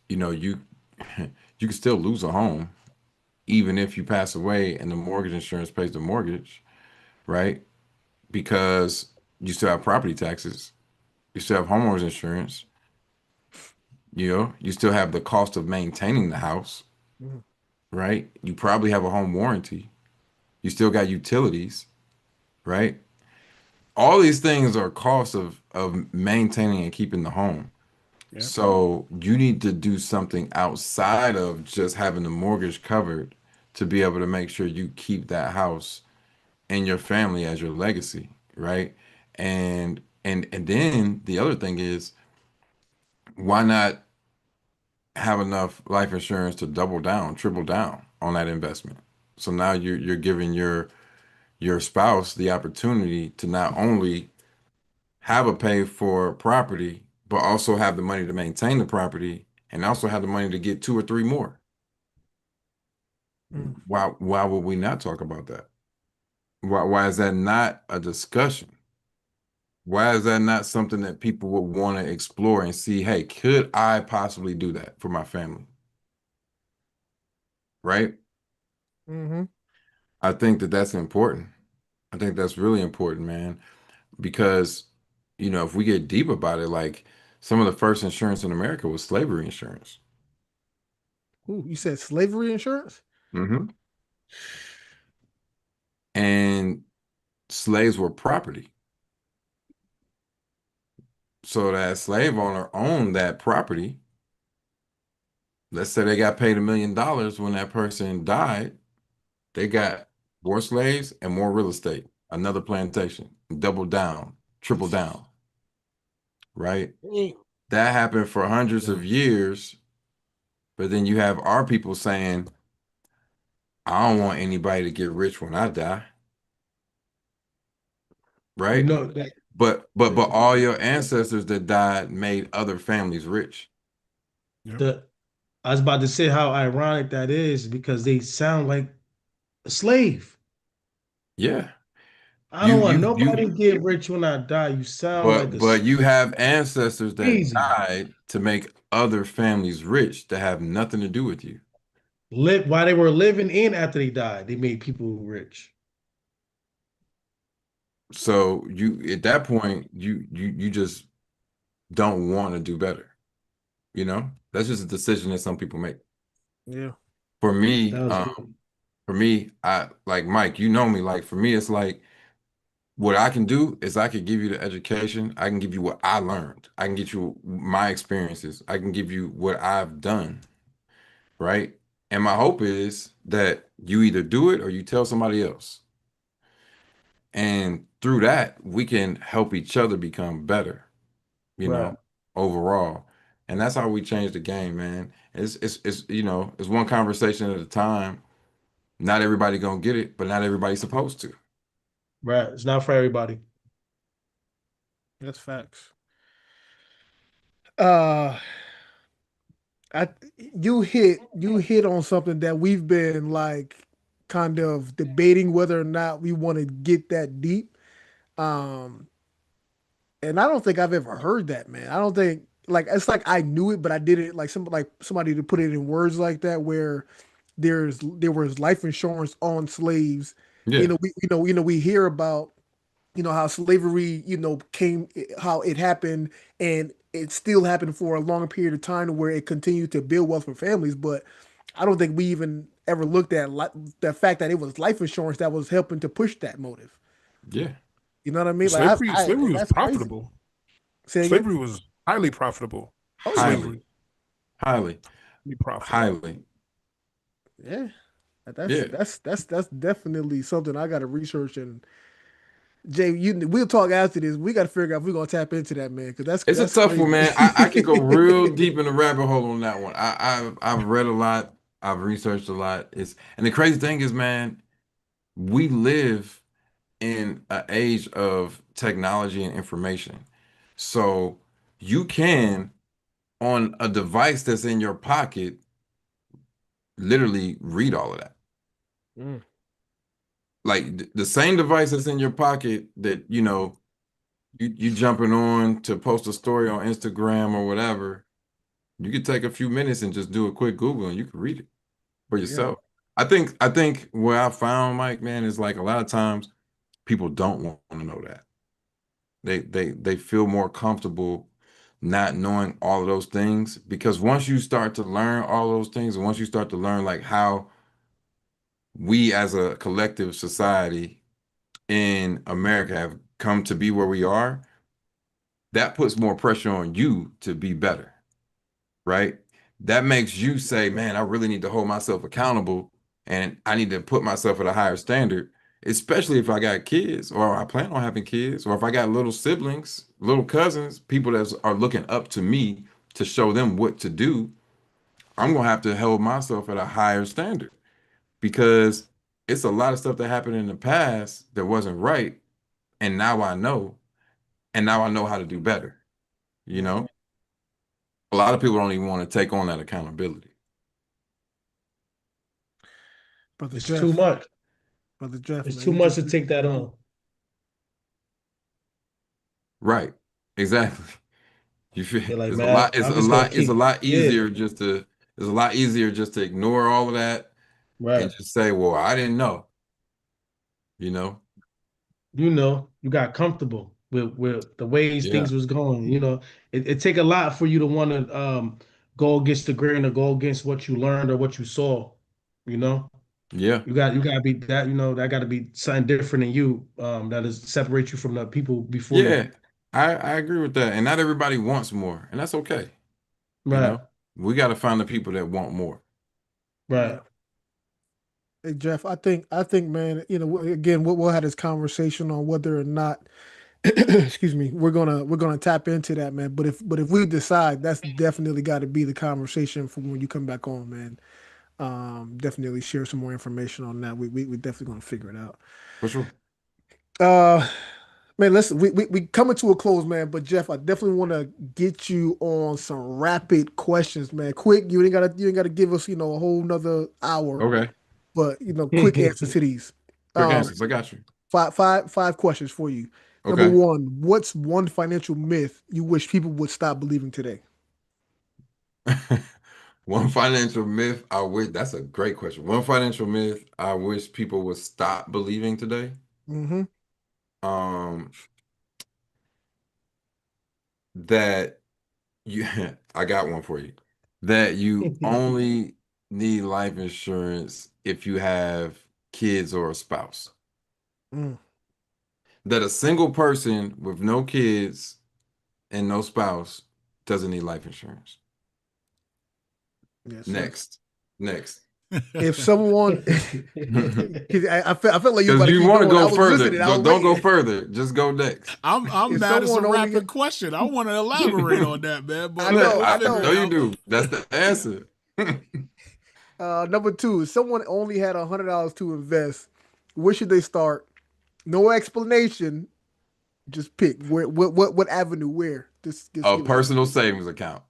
you know, you you can still lose a home even if you pass away and the mortgage insurance pays the mortgage, right? Because you still have property taxes, you still have homeowners insurance, you know, you still have the cost of maintaining the house, Mhm. right? You probably have a home warranty, you still got utilities, right? All these things are costs of maintaining and keeping the home. Yeah. So you need to do something outside of just having the mortgage covered to be able to make sure you keep that house and your family as your legacy, right? And then the other thing is, why not have enough life insurance to double down, triple down on that investment? So now you're giving your spouse the opportunity to not only have a pay for property, but also have the money to maintain the property and also have the money to get two or three more. Mm. Why would we not talk about that? Why is that not a discussion? Why is that not something that people would want to explore and see, hey, could I possibly do that for my family? Right? Mhm. I think that that's important. I think that's really important, man, because you know, if we get deep about it, like some of the first insurance in America was slavery insurance. Ooh, you said slavery insurance? Hmm. And slaves were property. So that slave owner owned that property. Let's say they got paid $1 million when that person died. They got more slaves and more real estate, another plantation, double down, triple down, right? Mm. That happened for hundreds of years. But then you have our people saying, I don't want anybody to get rich when I die, You right? know that But all your ancestors that died made other families rich. Yep. the I was about to say how ironic that is because they sound like a slave. Yeah. I You don't want you nobody you to get rich when I die. You sound like a but you have ancestors that crazy. died to make other families rich that have nothing to do with you. Live while they were living in after they died, they made people rich. So you at that point you just don't want to do better. You know? That's just a decision that some people make. Yeah. For me, That was good. I like Mike, you know me, like for me, it's like what I can do is I can give you the education. I can give you what I learned. I can get you my experiences. I can give you what I've done, right? And my hope is that you either do it or you tell somebody else. And through that, we can help each other become better, you Right. know, overall. And that's how we change the game, man. It's you know, it's one conversation at a time. Not everybody gonna get it, but not everybody's supposed to. Right. It's not for everybody. That's facts. Uh, I you hit on something that we've been like kind of debating whether or not we want to get that deep. Um, and I don't think I've ever heard that, man. I don't think like it's like I knew it, but I didn't like somebody to put it in words like that where there was life insurance on slaves. Yeah, We hear about how slavery, came, how it happened, and it still happened for a long period of time where it continued to build wealth for families. But I don't think we even ever looked at the fact that it was life insurance that was helping to push that motive. yeah, You know what I mean? Like, Slavery was that's crazy. profitable. Say again? Slavery was highly profitable. Oh yeah, highly, Slavery, highly, highly profitable. highly. yeah. That's Yeah, that's that's that's definitely something I got to research. And Jay, we'll talk after this. We got to figure out if we're gonna tap into that, man, because that's it's a that's tough one, crazy. man. I can go real deep in the rabbit hole on that one. I've read a lot. I've researched a lot. And the crazy thing is, man, we live in an age of technology and information. So you can, on a device that's in your pocket, literally read all of that. Mm, Like the same device that's in your pocket that, you jumping on to post a story on Instagram or whatever, you could take a few minutes and just do a quick Google and you can read it for yeah. yourself. I think what I found, Mike, man, is like a lot of times people don't want to know that. They feel more comfortable not knowing all of those things because once you start to learn all those things and once you start to learn like how we as a collective society in America have come to be where we are, that puts more pressure on you to be better, right? That makes you say, man, I really need to hold myself accountable and I need to put myself at a higher standard, especially if I got kids or I plan on having kids or if I got little siblings, little cousins, people that are looking up to me to show them what to do. I'm going to have to hold myself at a higher standard because it's a lot of stuff that happened in the past that wasn't right. And now I know, and now I know how to do better. You Mhm. know, a lot of people don't even want to take on that accountability. Brother It's too Jeff, much. Brother Jeff, It's man, too you much just to take that on. Right. Exactly. You feel You're like, it's a man, lot, it's I'm a just gonna lot, it's a keep. lot Yeah, easier just to it's a lot easier just to ignore all of that and right. just say, well, I didn't know, you know? You got comfortable with the ways Yeah. things was going. It take a lot for you to want to go against the grain or go against what you learned or what you saw. You know, Yeah. you gotta be that. That got to be something different in you that is separate you from the people before you. Yeah. I agree with that. And not everybody wants more, and that's okay. You Right, know, we got to find the people that want more. yeah. right. Hey Jeff, I think, man, again, we'll have this conversation on whether or not, excuse me, we're gonna tap into that, man. But if we decide, that's definitely got to be the conversation for when you come back on, man. Definitely share some more information on that. We definitely gonna figure it out. For sure. Uh, Man, listen, we coming to a close, man. But Jeff, I definitely want to get you on some rapid questions, man. Quick, you ain't gotta give us, a whole nother hour, Okay. but quick answers to these. Quick Um, answers. I got you. five questions for you. Number Okay. one, what's one financial myth you wish people would stop believing today? One financial myth I wish, that's a great question. One financial myth I wish people would stop believing today. Mm-hmm. Um, that you, I got one for you. That you only need life insurance if you have kids or a spouse. Mm, That a single person with no kids and no spouse doesn't need life insurance. yes, sir. Next. Next. If someone, 'cause I felt like you Because about to you keep want to going. I go was further. listening. I was Don't go waiting. further. Just go next. I'm If mad it's a someone only, rapid question. I want to elaborate on that, man. I But know, I I didn't. know. No, you do. That's the answer. Number two, if someone only had $100 to invest, where should they start? No explanation. Just pick what avenue, where. Just A give us a personal savings account.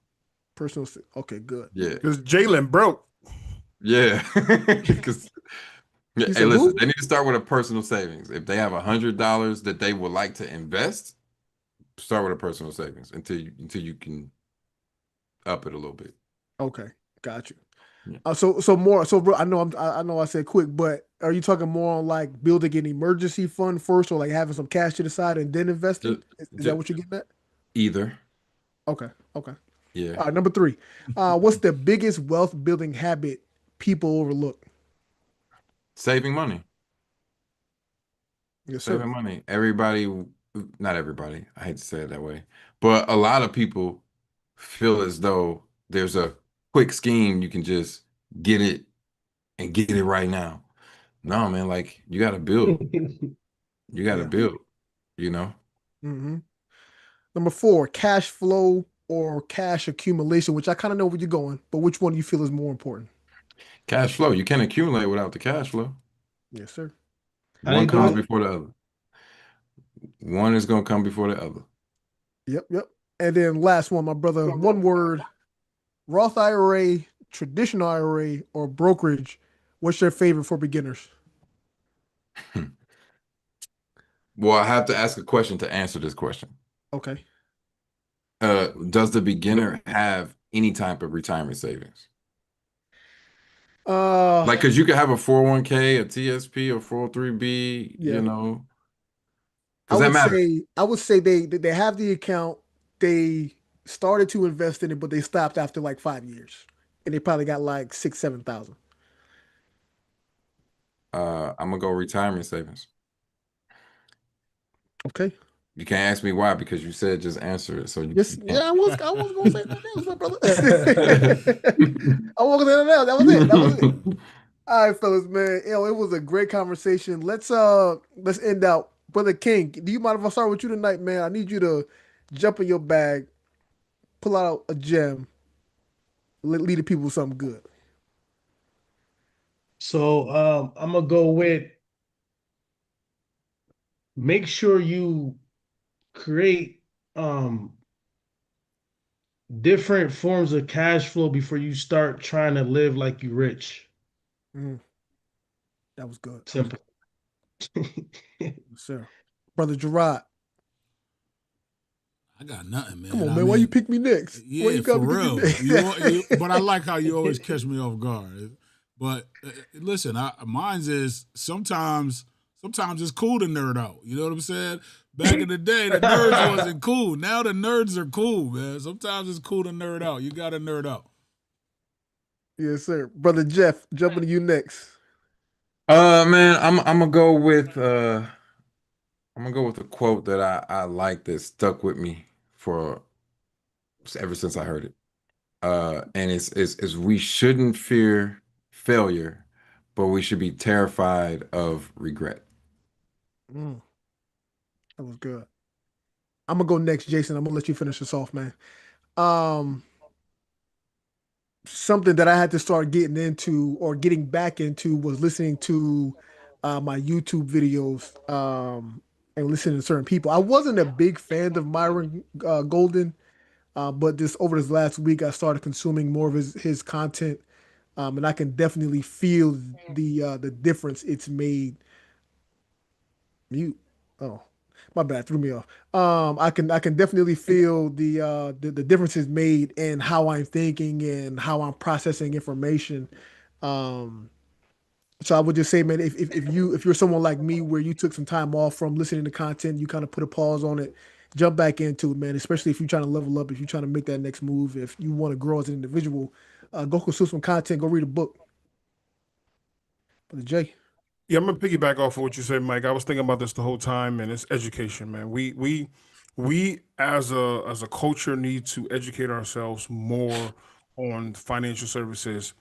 personal. Okay, good. Yeah. Because Jalen broke. Yeah. Because He hey, said listen, who? they need to start with a personal savings. If they have $100 that they would like to invest, start with a personal savings until you can up it a little bit. Okay, got you. Yeah. So more. So bro, I know I said quick, but are you talking more on like building an emergency fund first, or like having some cash to the side and then investing? Just, Is that just what you're getting at? either. Okay, okay. Yeah. All right, number three. What's the biggest wealth building habit people overlook? Saving money. Yes, sir. Saving money. Everybody, not everybody, I hate to say it that way, but a lot of people feel as though there's a quick scheme you can just get it and get it right now. No, man, like you got to build. You got to Yeah. build, you know? hmm Number four, cash flow or cash accumulation, which I kind of know where you're going, but which one do you feel is more important? Cash flow. You can't accumulate without the cash flow. Yes, sir. How they One do comes Uh, it? before the other. One is going to come before the other. yep, yep. And then last one, my brother, one word, Roth IRA, traditional IRA, or brokerage. What's your favorite for beginners? Well, I have to ask a question to answer this question. Okay. Does the beginner have any type of retirement savings? Uh, Like, because you could have a 401k, a TSP, or 403b, yeah. because that matters. I would say they have the account. They started to invest in it, but they stopped after like 5 years, and they probably got like 6, 7,000. I'm gonna go retirement savings. Okay. You can't ask me why because you said just answer it, so Yes. you Yeah. can't. I was gonna say nothing else, my brother. I wasn't gonna say nothing else. That was it. That was it. All right, fellas, man. It was a great conversation. Let's end out. Brother King, do you mind if I start with you tonight, man? I need you to jump in your bag, pull out a gem, lead the people with something good. So I'm gonna go with make sure you create different forms of cash flow before you start trying to live like you rich. Mm, that was good. Simple. Yes, sir. Brother Jerard, I got nothing, come man. on, I man. Why you mean, pick me next? Why yeah, you for got me pick me real. But I like how you always catch me off guard. But listen, mine's is sometimes it's cool to nerd out. You know what I'm saying? Back in the day, the nerds wasn't cool. Now the nerds are cool, man. Sometimes it's cool to nerd out. You got to nerd out. Yes, sir. Brother Jeff, jumping to you next. Man, I'm gonna go with a quote that I like that stuck with me for ever since I heard it. And it's we shouldn't fear failure, but we should be terrified of regret. Mm, that was good. I'm gonna go next, Jason. I'm gonna let you finish this off, man. Um, Something that I had to start getting into or getting back into was listening to my YouTube videos and listening to certain people. I wasn't a big fan of Myron Golden, but this over this last week, I started consuming more of his content, and I can definitely feel the difference it's made. Mute. Oh, my bad, threw me off. I can definitely feel the differences made in how I'm thinking and how I'm processing information. Um, so I would just say, man, if you're someone like me where you took some time off from listening to content, you kind of put a pause on it, jump back into it, man. Especially if you're trying to level up, if you're trying to make that next move, if you want to grow as an individual, go consume some content, go read a book. But Jay, Yeah, I'm gonna piggyback off of what you said, Mike. I was thinking about this the whole time, and it's education, man. We as a culture need to educate ourselves more on financial services,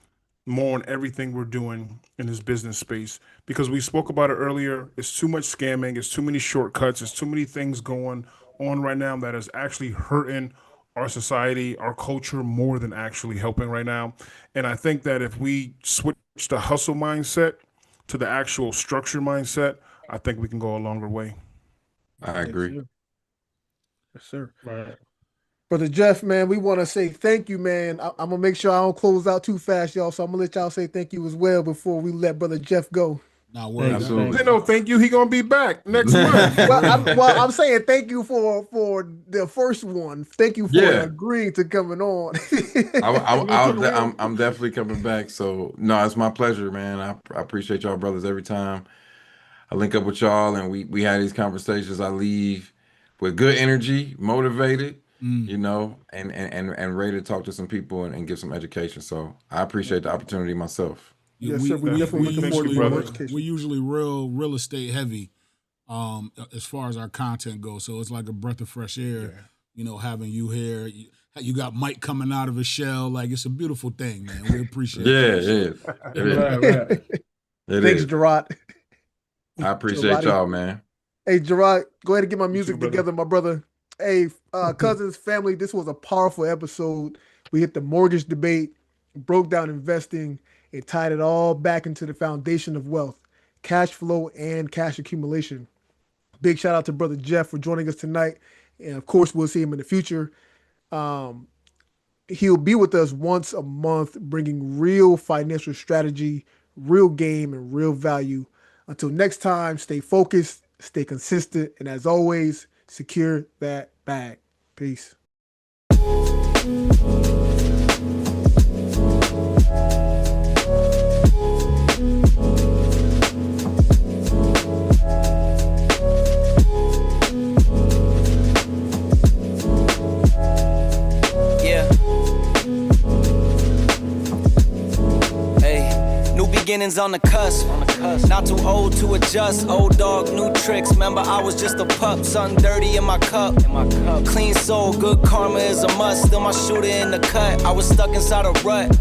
more on everything we're doing in this business space. Because we spoke about it earlier. It's too much scamming, it's too many shortcuts, it's too many things going on right now that is actually hurting our society, our culture more than actually helping right now. And I think that if we switch the hustle mindset to the actual structure mindset, I think we can go a longer way. I agree. Yes, sir. Right. Brother Jeff, man, we want to say thank you, man. I'm gonna make sure I don't close out too fast, y'all. So I'm gonna let y'all say thank you as well before we let Brother Jeff go. Not worried. Absolutely. Hey, no, thank you. He gonna be back next month. I'm saying thank you for the first one. Thank you for Yeah. agreeing to coming on. I'm definitely coming back. So no, it's my pleasure, man. I appreciate y'all brothers every time I link up with y'all and we had these conversations. I leave with good energy, motivated, you know, and ready to talk to some people and give some education. So I appreciate the opportunity myself. Yes, sir. We definitely looking forward to more education. We usually real estate heavy, as far as our content goes. So it's like a breath of fresh air, you know, having you here. You got Mike coming out of his shell. Like, it's a beautiful thing, man. We appreciate it. It Thanks, is. Jerard. I appreciate y'all, man. Hey, Jerard, go ahead and get my music brother. together, my brother. Hey, cousins, family, this was a powerful episode. We hit the mortgage debate, broke down investing, and tied it all back into the foundation of wealth, cash flow and cash accumulation. Big shout out to Brother Jeff for joining us tonight. And of course, we'll see him in the future. He'll be with us once a month, bringing real financial strategy, real game, and real value. Until next time, stay focused, stay consistent, and as always, secure that bag. Peace. Yeah. Hey, new beginnings on the cusp. Not too old to adjust. Old dog, new tricks. Remember, I was just a pup. Something dirty in my cup. Clean soul, good karma is a must. Still my shooter in the cut. I was stuck inside a rut.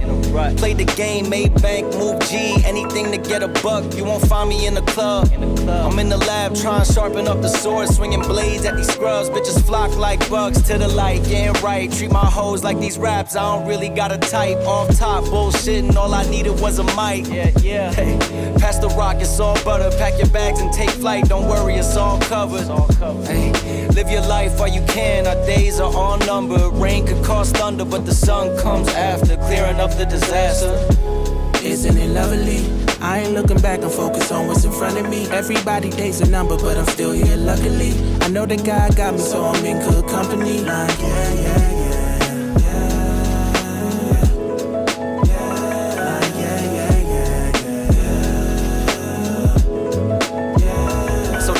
Played the game, made bank, move G. Anything to get a buck. You won't find me in the club. I'm in the lab trying to sharpen up the sword. Swinging blades at these scrubs. Bitches flock like bugs to the light. Getting right. Treat my hoes like these raps. I don't really got a type. Off top, bullshitting. All I needed was a mic. Yeah. Hey, pass the rock, it's all butter. Pack your bags and take flight. Don't worry, it's all covered. Hey, live your life while you can. Our days are all numbered. Rain could cause thunder, but the sun comes after, clearing up the disaster. Isn't it lovely? I ain't looking back, I'm focused on what's in front of me. Everybody days a number, but I'm still here luckily. I know that God got me, so I'm in good company. Like, yeah.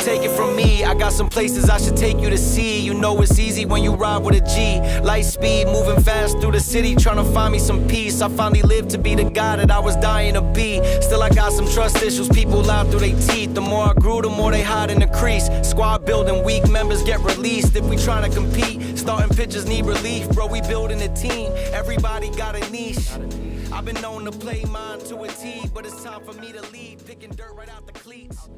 Take it from me, I got some places I should take you to see. You know it's easy when you ride with a G. Light speed, moving fast through the city, trying to find me some peace. I finally lived to be the guy that I was dying to be. Still I got some trust issues, people lie through their teeth. The more I grew, the more they hide in the crease. Squad building, weak members get released. If we trying to compete, starting pitchers need relief. Bro, we building a team, everybody got a niche. I've been known to play mine to a T, but it's time for me to lead. Picking dirt right out the cleats.